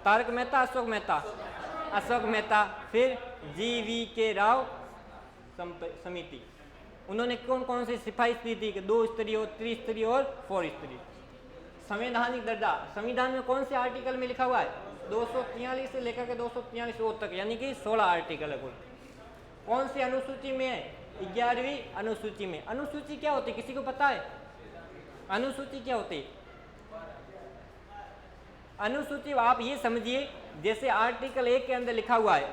तारक मेहता, अशोक मेहता, फिर GVK राव समिति। उन्होंने कौन कौन सी सिफारिश दी थी कि 2 स्तरीय और 3 स्तरीय और 4 स्तरीय। संवैधानिक दर्जा संविधान में कौन से आर्टिकल में लिखा हुआ है? 243 से लेकर के 243 ओ तक, यानी कि 16 आर्टिकल है कुल। कौन सी अनुसूची में है? 11वीं अनुसूची में। अनुसूची क्या होती है, किसी को पता है? अनुसूची क्या होती है? अनुसूची आप ये समझिए, जैसे आर्टिकल 1 के अंदर लिखा हुआ है,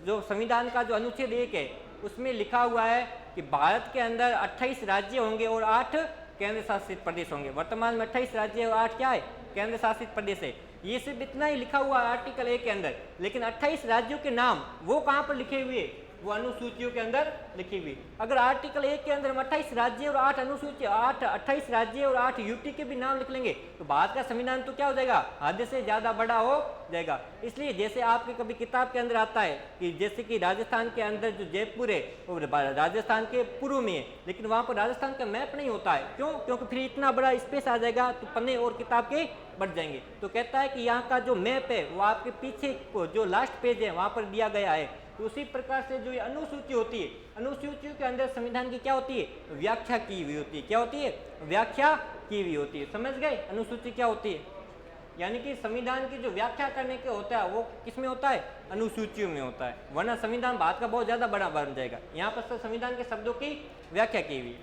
जो संविधान का जो अनुच्छेद 1 है उसमें लिखा हुआ है कि भारत के अंदर 28 राज्य होंगे और 8 केंद्र शासित प्रदेश होंगे। वर्तमान में 28 राज्य और 8 क्या है? केंद्र शासित प्रदेश है। ये सिर्फ इतना ही लिखा हुआ है आर्टिकल 1 के अंदर, लेकिन 28 राज्यों के नाम वो कहाँ पर लिखे हुए? वो अनुसूचियों के अंदर लिखी हुई। अगर आर्टिकल 1 के अंदर हम 28 राज्य और 8 अनुसूची 28 राज्य और 8 यूटी के भी नाम लिख लेंगे तो भारत का संविधान तो क्या हो जाएगा? हद से ज्यादा बड़ा हो जाएगा। इसलिए जैसे आपके कभी किताब के अंदर आता है कि जैसे कि राजस्थान के अंदर जो जयपुर है वो राजस्थान के पूर्व में है, लेकिन वहां पर राजस्थान का मैप नहीं होता है। क्यों? क्योंकि फिर इतना बड़ा स्पेस आ जाएगा तो पन्ने और किताब के बढ़ जाएंगे। तो कहता है कि यहाँ का जो मैप है वो आपके पीछे जो लास्ट पेज है वहां पर दिया गया है। तो उसी प्रकार से जो ये अनुसूची होती है, अनुसूचियों के अंदर संविधान की क्या होती है? व्याख्या की हुई होती है। क्या होती है? व्याख्या की हुई होती है। समझ गए अनुसूची क्या होती है? यानी कि संविधान की जो व्याख्या करने के होता है वो किसमें होता है? अनुसूचियों में होता है, वरना संविधान भारत का बहुत ज्यादा बड़ा बन जाएगा। यहाँ पर संविधान के शब्दों की व्याख्या की हुई।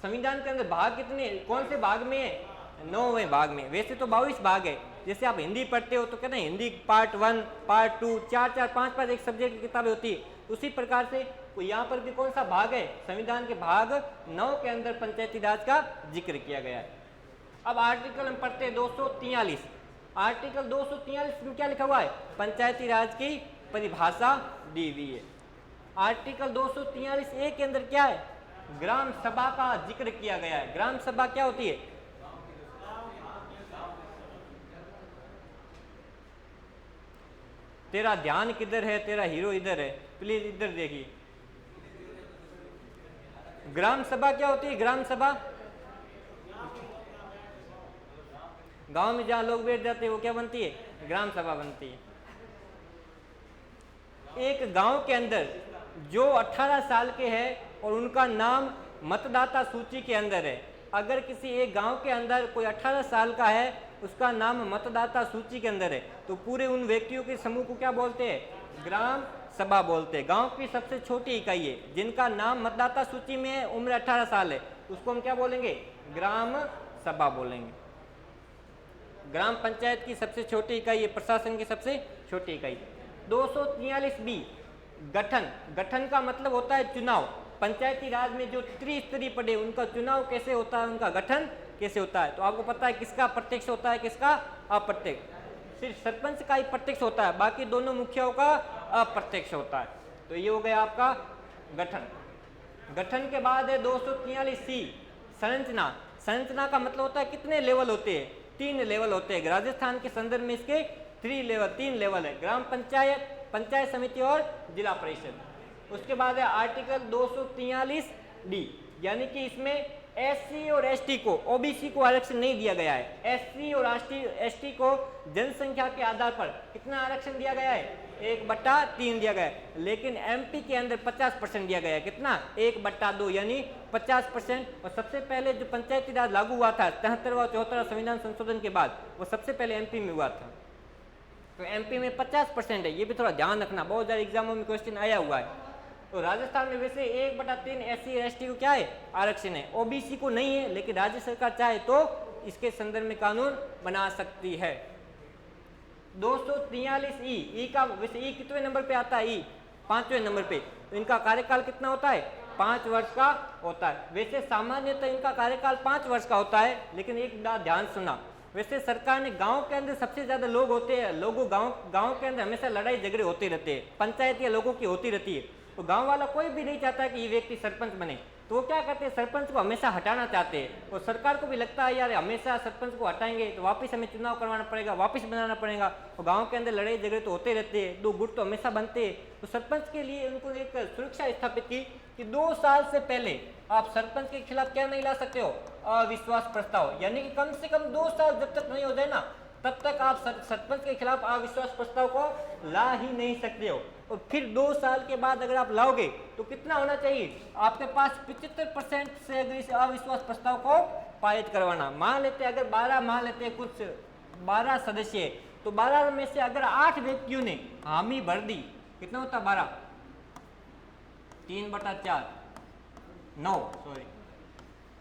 संविधान के अंदर भाग कितने, कौन से भाग में है? 9वें भाग में। वैसे तो 22 भाग है। जैसे आप हिंदी पढ़ते हो तो कहते हैं हिंदी पार्ट 1, पार्ट 2, 4-4, 5-5 एक सब्जेक्ट की किताबें होती है। उसी प्रकार से यहाँ पर भी कौन सा भाग है? संविधान के भाग 9 के अंदर पंचायती राज का जिक्र किया गया है। अब आर्टिकल हम पढ़ते हैं 243। आर्टिकल 243 में क्या लिखा हुआ है? पंचायती राज की परिभाषा दी हुई है। आर्टिकल 243 ए के अंदर क्या है? ग्राम सभा का जिक्र किया गया है। ग्राम सभा क्या होती है? तेरा ध्यान किधर है? तेरा हीरो इधर है, प्लीज इधर देखिए। ग्राम सभा क्या होती है? ग्राम सभा गांव में जहां लोग बैठ जाते हैं वो क्या बनती है? ग्राम सभा बनती है। एक गांव के अंदर जो 18 साल के हैं और उनका नाम मतदाता सूची के अंदर है। अगर किसी एक गांव के अंदर कोई 18 साल का है, उसका नाम मतदाता सूची के अंदर है, तो पूरे उन व्यक्तियों के समूह को क्या बोलते हैं? ग्राम सभा बोलते हैं। गांव की सबसे छोटी इकाई है, जिनका नाम मतदाता सूची में है, उम्र 18 साल है, उसको हम क्या बोलेंगे? ग्राम सभा बोलेंगे। ग्राम पंचायत की सबसे छोटी इकाई है, प्रशासन की सबसे छोटी इकाई। 243B गठन। गठन का मतलब होता है चुनाव। पंचायती राज में जो त्रिस्तरीय पद है, उनका चुनाव कैसे होता है, उनका गठन कैसे होता है। तो आपको पता है किसका प्रत्यक्ष होता है, किसका अप्रत्यक्ष। सिर्फ सरपंच का ही प्रत्यक्ष होता है, बाकी दोनों मुखियाओं का अप्रत्यक्ष होता है। तो ये हो गया आपका गठन। गठन के बाद है 243C संरचना। संरचना का मतलब होता है कितने लेवल होते हैं? 3 लेवल होते हैं। राजस्थान के संदर्भ में इसके 3 लेवल है, ग्राम पंचायत, पंचायत समिति और जिला परिषद। उसके बाद है आर्टिकल 243D, यानी कि इसमें SC और ST को, OBC को आरक्षण नहीं दिया गया है। SC और ST को जनसंख्या के आधार पर कितना आरक्षण दिया गया है? 1/3 दिया गया है। लेकिन MP के अंदर 50% दिया गया है। कितना? 1/2, यानी 50%। और सबसे पहले जो पंचायती राज लागू हुआ था 73वां 74वां संविधान संशोधन के बाद, वो सबसे पहले MP में हुआ था। तो MP में 50% है, ये भी थोड़ा ध्यान रखना, बहुत सारे एग्जामों में क्वेश्चन आया हुआ है। तो राजस्थान में वैसे 1/3 SC और ST को क्या है? आरक्षण है। OBC को नहीं है, लेकिन राज्य सरकार चाहे तो इसके संदर्भ में कानून बना सकती है। 243E का वैसे ई कितने नंबर पे आता है? ई 5वें नंबर पे। तो इनका कार्यकाल कितना होता है? 5 वर्ष का होता है। वैसे सामान्यतः इनका कार्यकाल 5 वर्ष का होता है, लेकिन एक बात ध्यान सुना, वैसे सरकार ने गांव के अंदर सबसे ज्यादा लोग होते हैं, गांव के अंदर हमेशा लड़ाई झगड़े होते रहते हैं, पंचायत या लोगों की होती रहती है। तो गांव वाला कोई भी नहीं चाहता कि ये व्यक्ति सरपंच बने, तो वो क्या करते हैं? सरपंच को हमेशा हटाना चाहते हैं। और सरकार को भी लगता है यार हमेशा सरपंच को हटाएंगे तो वापस हमें चुनाव करवाना पड़ेगा, वापस बनाना पड़ेगा। और गांव के अंदर लड़ाई झगड़े तो होते रहते हैं, 2 गुट तो हमेशा बनते हैं। तो सरपंच के लिए उनको एक सुरक्षा स्थापित की कि 2 साल से पहले आप सरपंच के खिलाफ क्या नहीं ला सकते हो? अविश्वास प्रस्ताव। यानी कि कम से कम 2 साल जब तक नहीं हो जाए ना, तब तक आप सरपंच के खिलाफ अविश्वास प्रस्ताव को ला ही नहीं सकते हो। और फिर 2 साल के बाद अगर आप लाओगे तो कितना होना चाहिए? आपके पास 75% से अगर इस अविश्वास प्रस्ताव को पारित करवाना। मान लेते अगर 12 मान लेते कुछ 12 सदस्य, तो 12 में से अगर 8 व्यक्तियों ने हामी भर दी, कितना होता? 12, 3/4, 9, सॉरी।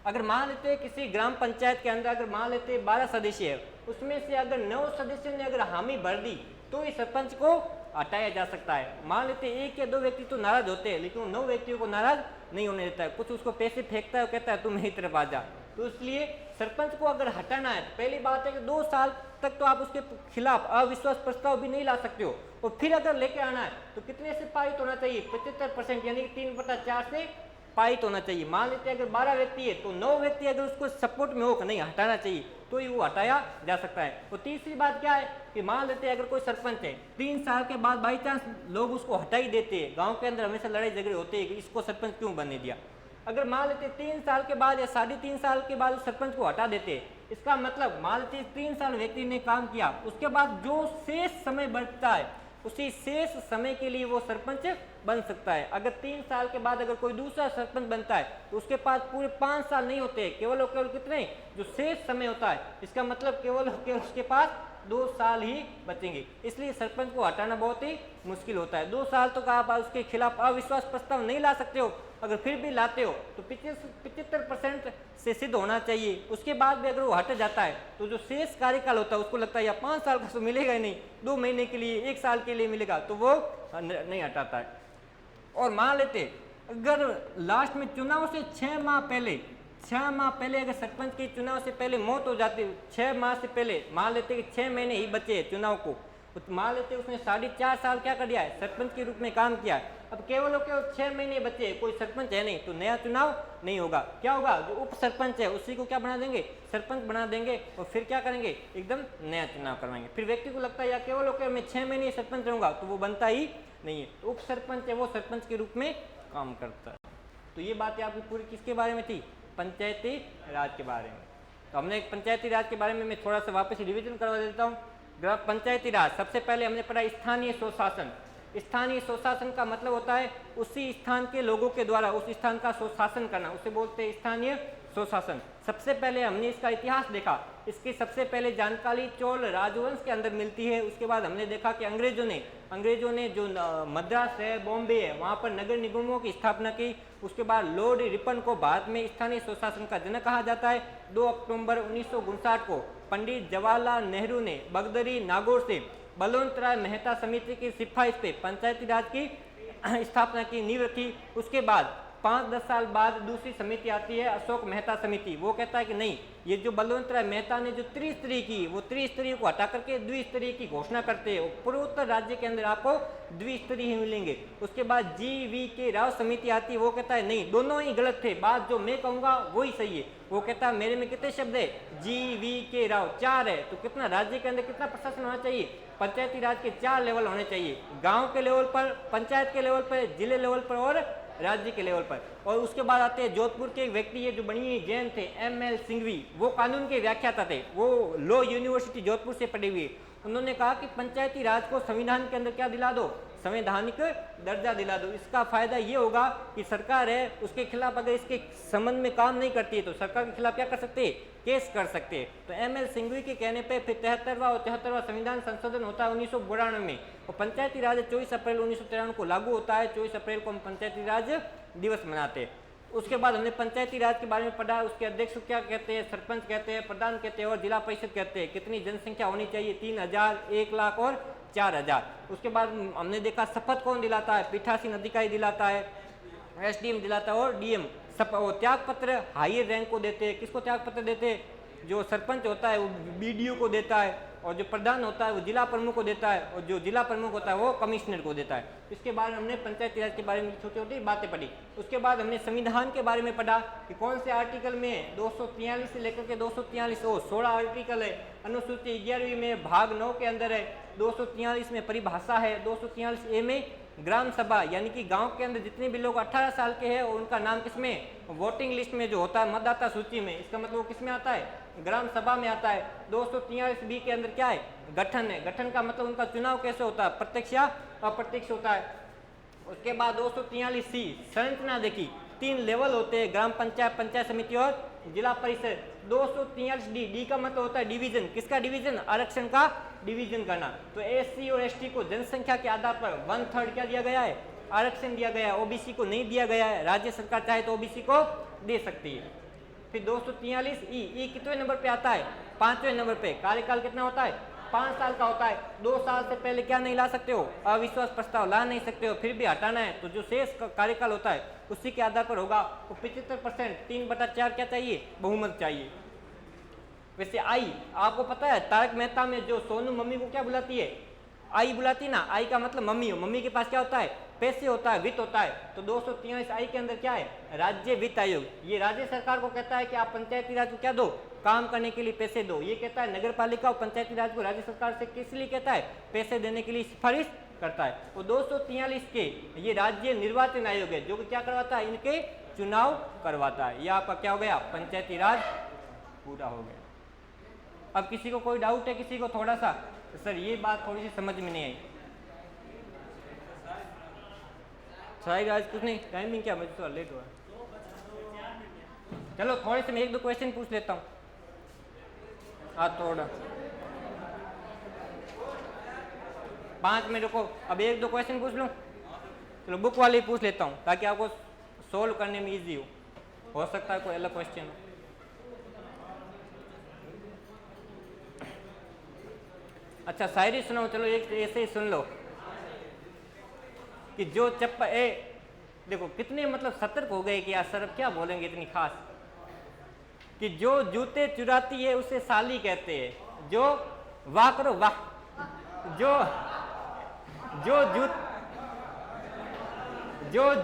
अगर मान लेते किसी ग्राम पंचायत के अंदर अगर मान लेते 12 सदस्य है, उसमें से अगर 9 सदस्यों ने अगर हामी भर दी, तो इस सरपंच को हटाया जा सकता है। मान लेते 1 या 2 व्यक्ति तो नाराज होते हैं, लेकिन 9 व्यक्तियों को नाराज नहीं होने देता है। कुछ उसको पैसे फेंकता है, कहता है तुम मेरी तरफ आ जा। तो इसलिए सरपंच को अगर हटाना है, पहली बात है कि 2 साल तक तो आप उसके खिलाफ अविश्वास प्रस्ताव भी नहीं ला सकते हो। और फिर अगर लेके आना है तो कितने से पारित होना चाहिए? 75%, यानी कि 3/4 से पारित होना चाहिए। मान लेते अगर 12 व्यक्ति है तो 9 व्यक्ति अगर उसको सपोर्ट में हो कि नहीं हटाना चाहिए, तो ही वो हटाया जा सकता है। और तीसरी बात क्या है कि मान लेते अगर कोई सरपंच है, 3 साल के बाद बाई चांस लोग उसको हटा ही देते हैं। गांव के अंदर हमेशा लड़ाई झगड़े होते हैं कि इसको सरपंच क्यों बनने दिया। अगर मान लेते 3 साल के बाद या 3.5 साल के बाद सरपंच को हटा देते, इसका मतलब मान लेते 3 साल व्यक्ति ने काम किया, उसके बाद जो शेष समय बचता है उसी शेष समय के लिए वो सरपंच बन सकता है। अगर 3 साल के बाद अगर कोई दूसरा सरपंच बनता है तो उसके पास पूरे 5 साल नहीं होते, केवल और केवल कितने? जो शेष समय होता है, इसका मतलब केवल उसके पास 2 साल ही बचेंगे। इसलिए सरपंच को हटाना बहुत ही मुश्किल होता है। 2 साल तक आप उसके खिलाफ अविश्वास प्रस्ताव नहीं ला सकते हो। अगर फिर भी लाते हो तो 75% से सिद्ध होना चाहिए। उसके बाद भी अगर वो हट जाता है तो जो शेष कार्यकाल होता है उसको लगता है या 5 साल का तो मिलेगा ही नहीं, 2 महीने के लिए, 1 साल के लिए मिलेगा, तो वो नहीं हटाता है। और मान लेते अगर लास्ट में चुनाव से 6 माह पहले अगर सरपंच के चुनाव से पहले मौत हो जाती, 6 माह से पहले, मान लेते कि 6 महीने ही बचे चुनाव को, तो मान लेते उसने 4.5 साल क्या कर दिया है? सरपंच के रूप में काम किया है। अब केवल 6 महीने बचे, कोई सरपंच है नहीं, तो नया चुनाव नहीं होगा। क्या होगा? जो उप सरपंच है उसी को क्या बना देंगे? सरपंच बना देंगे। और फिर क्या करेंगे? एकदम नया चुनाव करवाएंगे। फिर व्यक्ति को लगता है या केवल मैं 6 महीने सरपंच रहूंगा, तो वो बनता ही नहीं है। तो उप सरपंच है वो सरपंच के रूप में काम करता है। तो ये बातें आपकी पूरी किसके बारे में थी? पंचायती राज के बारे में। तो हमने पंचायती राज के बारे में मैं थोड़ा सा वापस रिवीजन करवा देता हूँ। पंचायती राज, सबसे पहले हमने पढ़ा स्थानीय स्वशासन। स्थानीय स्वशासन का मतलब होता है उसी स्थान के लोगों के द्वारा उस स्थान का स्वशासन करना, उसे बोलते हैं स्थानीय स्वशासन। सबसे पहले हमने इसका इतिहास देखा, इसकी सबसे पहले जानकारी चोल राजवंश के अंदर मिलती है। उसके बाद हमने देखा कि अंग्रेजों ने जो मद्रास है, बॉम्बे है, वहाँ पर नगर निगमों की स्थापना की। उसके बाद लॉर्ड रिपन को भारत में स्थानीय स्वशासन का जनक कहा जाता है। 2 अक्टूबर 1959 को पंडित जवाहरलाल नेहरू ने बगदरी नागौर से बलवंत राय मेहता समिति की सिफारिश पे पंचायती राज की स्थापना की नींव रखी। उसके बाद 5-10 साल बाद दूसरी समिति आती है, अशोक मेहता समिति। वो कहता है कि नहीं, ये जो बलवंत राय मेहता ने जो त्रिस्तरीय की, वो त्रिस्तरीय को हटा करके द्विस्तरीय की घोषणा करते हैं। पूर्वोत्तर राज्य के अंदर आपको द्विस्तरीय ही मिलेंगे। उसके बाद GV.K. राव समिति आती है, वो कहता है नहीं, दोनों ही गलत थे, बात जो मैं कहूँगा वही सही है। वो कहता है मेरे में कितने शब्द है, GV.K. राव 4 है, तो कितना राज्य के अंदर कितना प्रशासन होना चाहिए, पंचायती राज के 4 लेवल होने चाहिए, गाँव के लेवल पर, पंचायत के लेवल पर, जिले लेवल पर और राज्य के लेवल पर। और उसके बाद आते हैं जोधपुर के एक व्यक्ति है जो बड़ी जैन थे, ML सिंघवी, वो कानून के व्याख्याता थे, वो लॉ यूनिवर्सिटी जोधपुर से पढ़े हुए। उन्होंने कहा कि पंचायती राज को संविधान के अंदर क्या दिला दो, संवैधानिक दर्जा दिला दो। इसका फायदा ये होगा कि सरकार है उसके खिलाफ अगर इसके संबंध में काम नहीं करती है तो सरकार के खिलाफ क्या कर सकते हैं, केस कर सकते हैं। तो ML सिंघवी के कहने पे फिर 73वां और 74वां संविधान संशोधन होता है 1992 में, और पंचायती राज 24 अप्रैल 1993 को लागू होता है। 24 अप्रैल को हम पंचायती राज दिवस मनाते हैं। उसके बाद हमने पंचायती राज के बारे में पढ़ा, उसके अध्यक्ष क्या कहते हैं, सरपंच कहते हैं, प्रधान कहते हैं और जिला परिषद कहते हैं। कितनी जनसंख्या होनी चाहिए, 3000, 1 लाख और 4000। उसके बाद हमने देखा शपथ कौन दिलाता है, पीठासीन अधिकारी दिलाता है, SDM दिलाता है और DM। त्याग पत्र हायर रैंक को देते हैं। किसको त्याग पत्र देते हैं, जो सरपंच होता है वो BDO को देता है, और जो प्रधान होता है वो जिला प्रमुख को देता है, और जो जिला प्रमुख होता है वो कमिश्नर को देता है। इसके बाद हमने पंचायती राज के बारे में छोटी छोटी बातें पढ़ी। उसके बाद हमने संविधान के बारे में पढ़ा कि कौन से आर्टिकल में 243 से लेकर के 243 16 आर्टिकल है। अनुसूची 11वीं में भाग 9 के अंदर है। 243 में परिभाषा है। 243A में ग्राम सभा, यानी कि गांव के अंदर जितने भी लोग 18 साल के हैं उनका नाम किसमें, वोटिंग लिस्ट में जो होता है मतदाता सूची में, इसका मतलब वो किसमें आता है, ग्राम सभा में आता है। 243B के अंदर क्या है, गठन है। गठन का मतलब उनका चुनाव कैसे होता है, प्रत्यक्ष या अप्रत्यक्ष होता है। उसके बाद 243C संरचना देखी, 3 लेवल होते हैं, ग्राम पंचायत, पंचायत समिति और जिला परिषद। 243D, डी का मतलब होता है डिवीजन। किसका डिवीजन, आरक्षण का डिवीजन करना। तो SC और ST को जनसंख्या के आधार पर 1/3 क्या दिया गया है, आरक्षण दिया गया है। OBC को नहीं दिया गया है, राज्य सरकार चाहे तो OBC को दे सकती है। फिर 243E कितने नंबर पे आता है, 5वें नंबर पे। कार्यकाल कितना होता है, 5 साल का होता है। 2 साल से पहले क्या नहीं ला सकते हो, अविश्वास प्रस्ताव ला नहीं सकते हो। फिर भी हटाना है तो जो शेष कार्यकाल होता है उसी के आधार पर होगा। तो 75% 3/4 क्या चाहिए, बहुमत चाहिए। वैसे आई आपको पता है, तारक मेहता में जो सोनू मम्मी को क्या बुलाती है, आई बुलाती ना। आई का मतलब मम्मी हो, मम्मी के पास क्या होता है, पैसे होता है, वित्त होता है। तो 243I के अंदर क्या है, राज्य वित्त आयोग। ये राज्य सरकार को कहता है कि आप पंचायती राज को क्या दो, काम करने के लिए पैसे दो। ये कहता है नगर पालिका और पंचायती राज को राज्य सरकार से किस लिए कहता है, पैसे देने के लिए सिफारिश करता है। और 243 के ये राज्य निर्वाचन आयोग है जो कि क्या करवाता है, इनके चुनाव करवाता है। ये आपका क्या हो गया, पंचायती राज पूरा हो गया। अब किसी को कोई डाउट है, किसी को थोड़ा सा, सर ये बात थोड़ी सी समझ में नहीं आई। सारी आज कुछ नहीं, टाइमिंग क्या, मुझे तो लेट हुआ। चलो थोड़े से मैं 1-2 क्वेश्चन पूछ लेता हूँ। हाँ थोड़ा 5 मिनट रुको, अब 1-2 क्वेश्चन पूछ लूँ। चलो बुक वाले ही पूछ लेता हूँ ताकि आपको सोल्व करने में इजी हो सकता है कोई अलग क्वेश्चन हो। अच्छा शायरी सुनाओ, चलो एक ऐसे ही सुन लो कि जो चप्पल देखो कितने मतलब सतर्क हो गए कि यार सर अब क्या बोलेंगे इतनी खास, कि जो जूते चुराती है उसे साली कहते हैं। जो वाह करो वाह, जो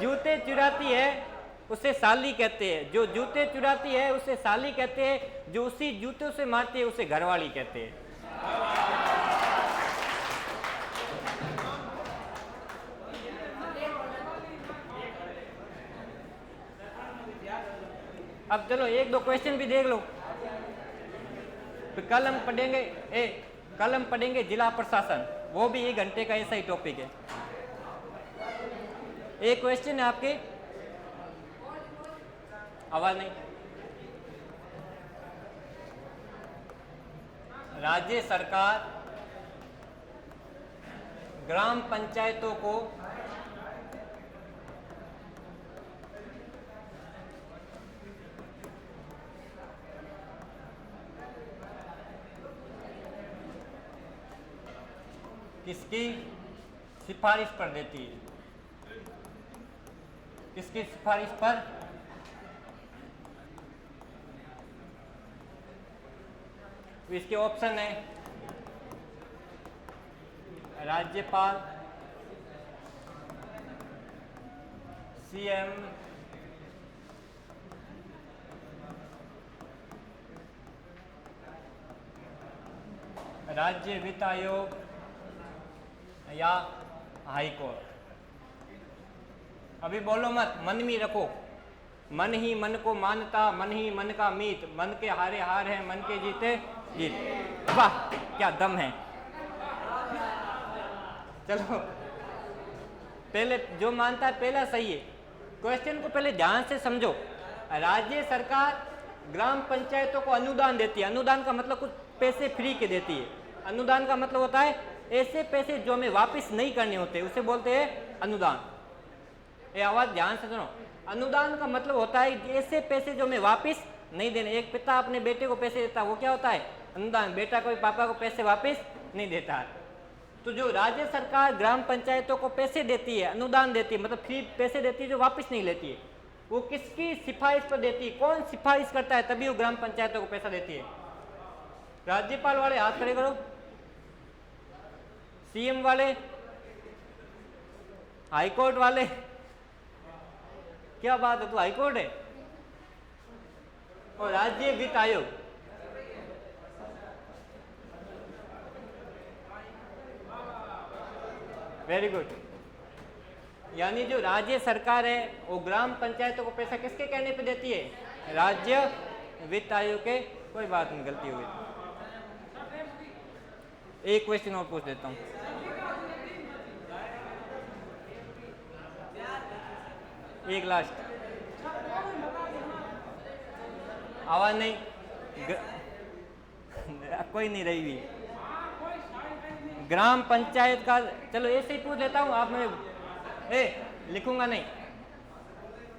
जूते चुराती है उसे साली कहते हैं। जो जूते चुराती है उसे साली कहते हैं। जो उसी जूतों से मारती है उसे घरवाली कहते हैं। अब चलो 1-2 क्वेश्चन भी देख लो। तो कल हम पढ़ेंगे जिला प्रशासन, वो भी 1 घंटे का ऐसा ही टॉपिक है। एक क्वेश्चन है आपके, आवाज नहीं। राज्य सरकार ग्राम पंचायतों को किसकी सिफारिश पर देती है? किसकी सिफारिश पर? इसके ऑप्शन है राज्यपाल, सीएम, राज्य वित्त आयोग या हाई कोर्ट। अभी बोलो मत, मन में रखो। मन ही मन को मानता, मन ही मन का मीत, मन के हारे हार है, मन के जीते जीत। वाह क्या दम है। चलो पहले जो मानता है पहला सही है। क्वेश्चन को पहले ध्यान से समझो। राज्य सरकार ग्राम पंचायतों को अनुदान देती है। अनुदान का मतलब कुछ पैसे फ्री के देती है। अनुदान का मतलब होता है ऐसे पैसे जो हमें वापस नहीं करने होते, उसे बोलते हैं अनुदान। ये आवाज ध्यान से सुनो। अनुदान का मतलब होता है ऐसे पैसे जो हमें वापस नहीं देने। एक पिता अपने बेटे को पैसे देता है, वो क्या होता है? अनुदान। बेटा कोई पापा को पैसे वापस नहीं देता है। तो जो राज्य सरकार ग्राम पंचायतों को पैसे देती है, अनुदान देती है, मतलब फ्री पैसे देती है जो वापस नहीं लेती है, वो किसकी सिफारिश पर देती है? कौन सिफारिश करता है तभी वो ग्राम पंचायतों को पैसा देती है? राज्यपाल वाले हाथ खड़े करो, सीएम वाले, हाईकोर्ट वाले। क्या बात है, तू हाईकोर्ट है? और राज्य वित्त आयोग। Very good. यानी जो राज्य सरकार है वो ग्राम पंचायतों को पैसा किसके कहने पे देती है? राज्य वित्त आयोग के। कोई बात नहीं, गलती हो गई। एक क्वेश्चन और पूछ देता हूं। एक लास्ट, आवाज नहीं, कोई नहीं रही हुई। ग्राम पंचायत का, चलो ऐसे ही पूछ लेता हूं, आप मैं लिखूंगा नहीं।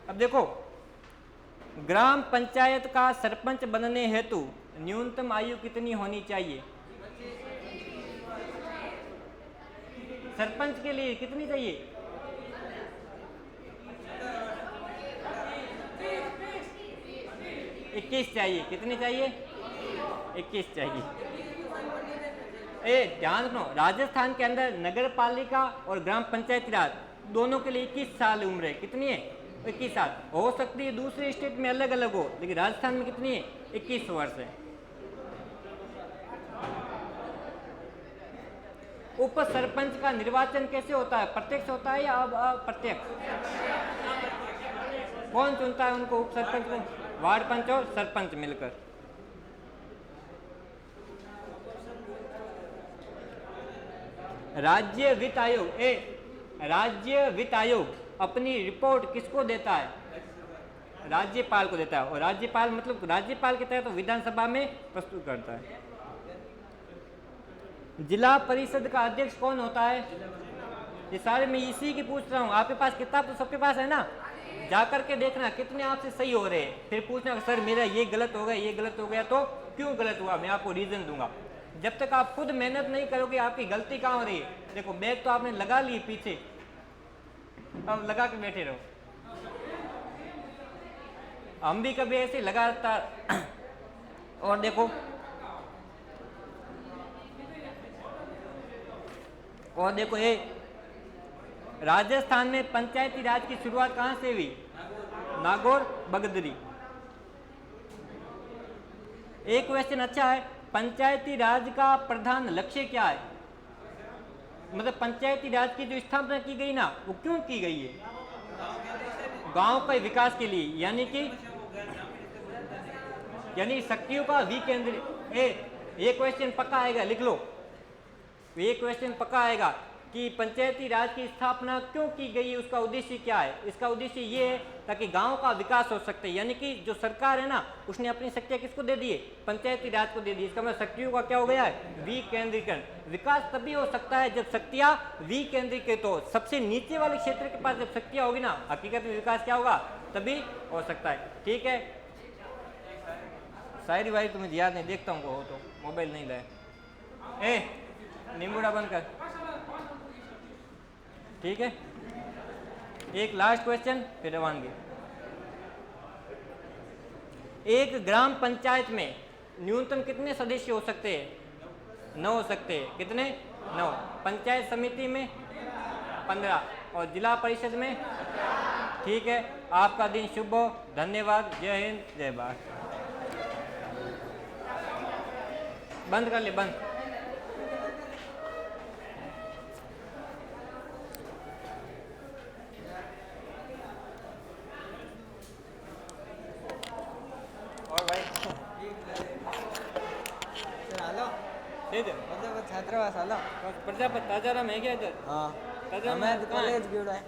अब देखो, ग्राम पंचायत का सरपंच बनने हेतु न्यूनतम आयु कितनी होनी चाहिए? सरपंच के लिए कितनी चाहिए? 21 चाहिए। कितनी चाहिए? 21 चाहिए। ध्यान रखो, राजस्थान के अंदर नगर पालिका और ग्राम पंचायती राज दोनों के लिए 21 साल उम्र है। कितनी है? 21 साल। हो सकती है दूसरे स्टेट में अलग अलग हो, लेकिन राजस्थान में कितनी है? 21 वर्ष है। उप सरपंच का निर्वाचन कैसे होता है? प्रत्यक्ष होता है या अप्रत्यक्ष? कौन चुनता है उनको, उप सरपंच को? वार्ड पंच और सरपंच मिलकर। राज्य वित्त आयोग, राज्य वित्त आयोग अपनी रिपोर्ट किसको देता है? राज्यपाल को देता है। और राज्यपाल मतलब राज्यपाल के तहत तो विधानसभा में प्रस्तुत करता है। जिला परिषद का अध्यक्ष कौन होता है? ये सारे मैं इसी की पूछ रहा हूँ। आपके पास किताब तो सबके पास है ना, जाकर के देखना कितने आपसे सही हो रहे हैं। फिर पूछना सर मेरा ये गलत हो गया, ये गलत हो गया, तो क्यों गलत हुआ, मैं आपको रीजन दूंगा। जब तक आप खुद मेहनत नहीं करोगे आपकी गलती कहाँ हो रही है? देखो बैग तो आपने लगा ली पीछे, अब लगा के बैठे रहो। हम भी कभी ऐसे लगातार और देखो, और देखो ये राजस्थान में पंचायती राज की शुरुआत कहां से हुई? नागौर बगदरी। एक क्वेश्चन अच्छा है, पंचायती राज का प्रधान लक्ष्य क्या है? मतलब पंचायती राज की जो स्थापना की गई ना, वो क्यों की गई है? गांव के विकास के लिए, यानी शक्तियों का विकेंद्रीय। ये क्वेश्चन पक्का आएगा, लिख लो। ये क्वेश्चन पक्का आएगा। कि पंचायती राज की स्थापना क्यों की गई, उसका उद्देश्य क्या है। इसका उद्देश्य ये है ताकि गांव का विकास हो सकते, यानी कि जो सरकार है ना उसने अपनी शक्तियां किसको दे दी है, पंचायती राज को दे दी। इसका मतलब शक्तियों का क्या हो गया है, विकेंद्रीकरण। विकास तभी हो सकता है जब शक्तियां विकेंद्रीकृत हो। सबसे नीचे वाले क्षेत्र के पास जब शक्तियां होगी ना, हकीकत में विकास क्या होगा, तभी हो सकता है। ठीक है, शायरी वायरी तुम्हें याद नहीं, देखता हूँ हो तो मोबाइल नहीं लाए। नींबूड़ा बंद कर। ठीक है, एक लास्ट क्वेश्चन फिर रवानगी। एक ग्राम पंचायत में न्यूनतम कितने सदस्य हो सकते हैं, 9 हो सकते हैं। कितने, 9। पंचायत समिति में 15 और जिला परिषद में। ठीक है, आपका दिन शुभ हो। धन्यवाद। जय हिंद, जय भारत। बंद कर ले, बंद। और भाई छात्रावास आलो प्रजापति ताजाराम है क्या इधर? हाँ ताजाराम मैं कहाँ है? कॉलेज गया है।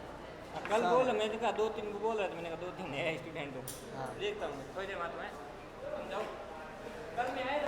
कल बोला, मैंने कहा 2-3 को बोल रहा था, मैंने कहा 2-3 है स्टूडेंट हो। हाँ। देखता हूँ थोड़ी देर बाद में, समझाओ। कल में आए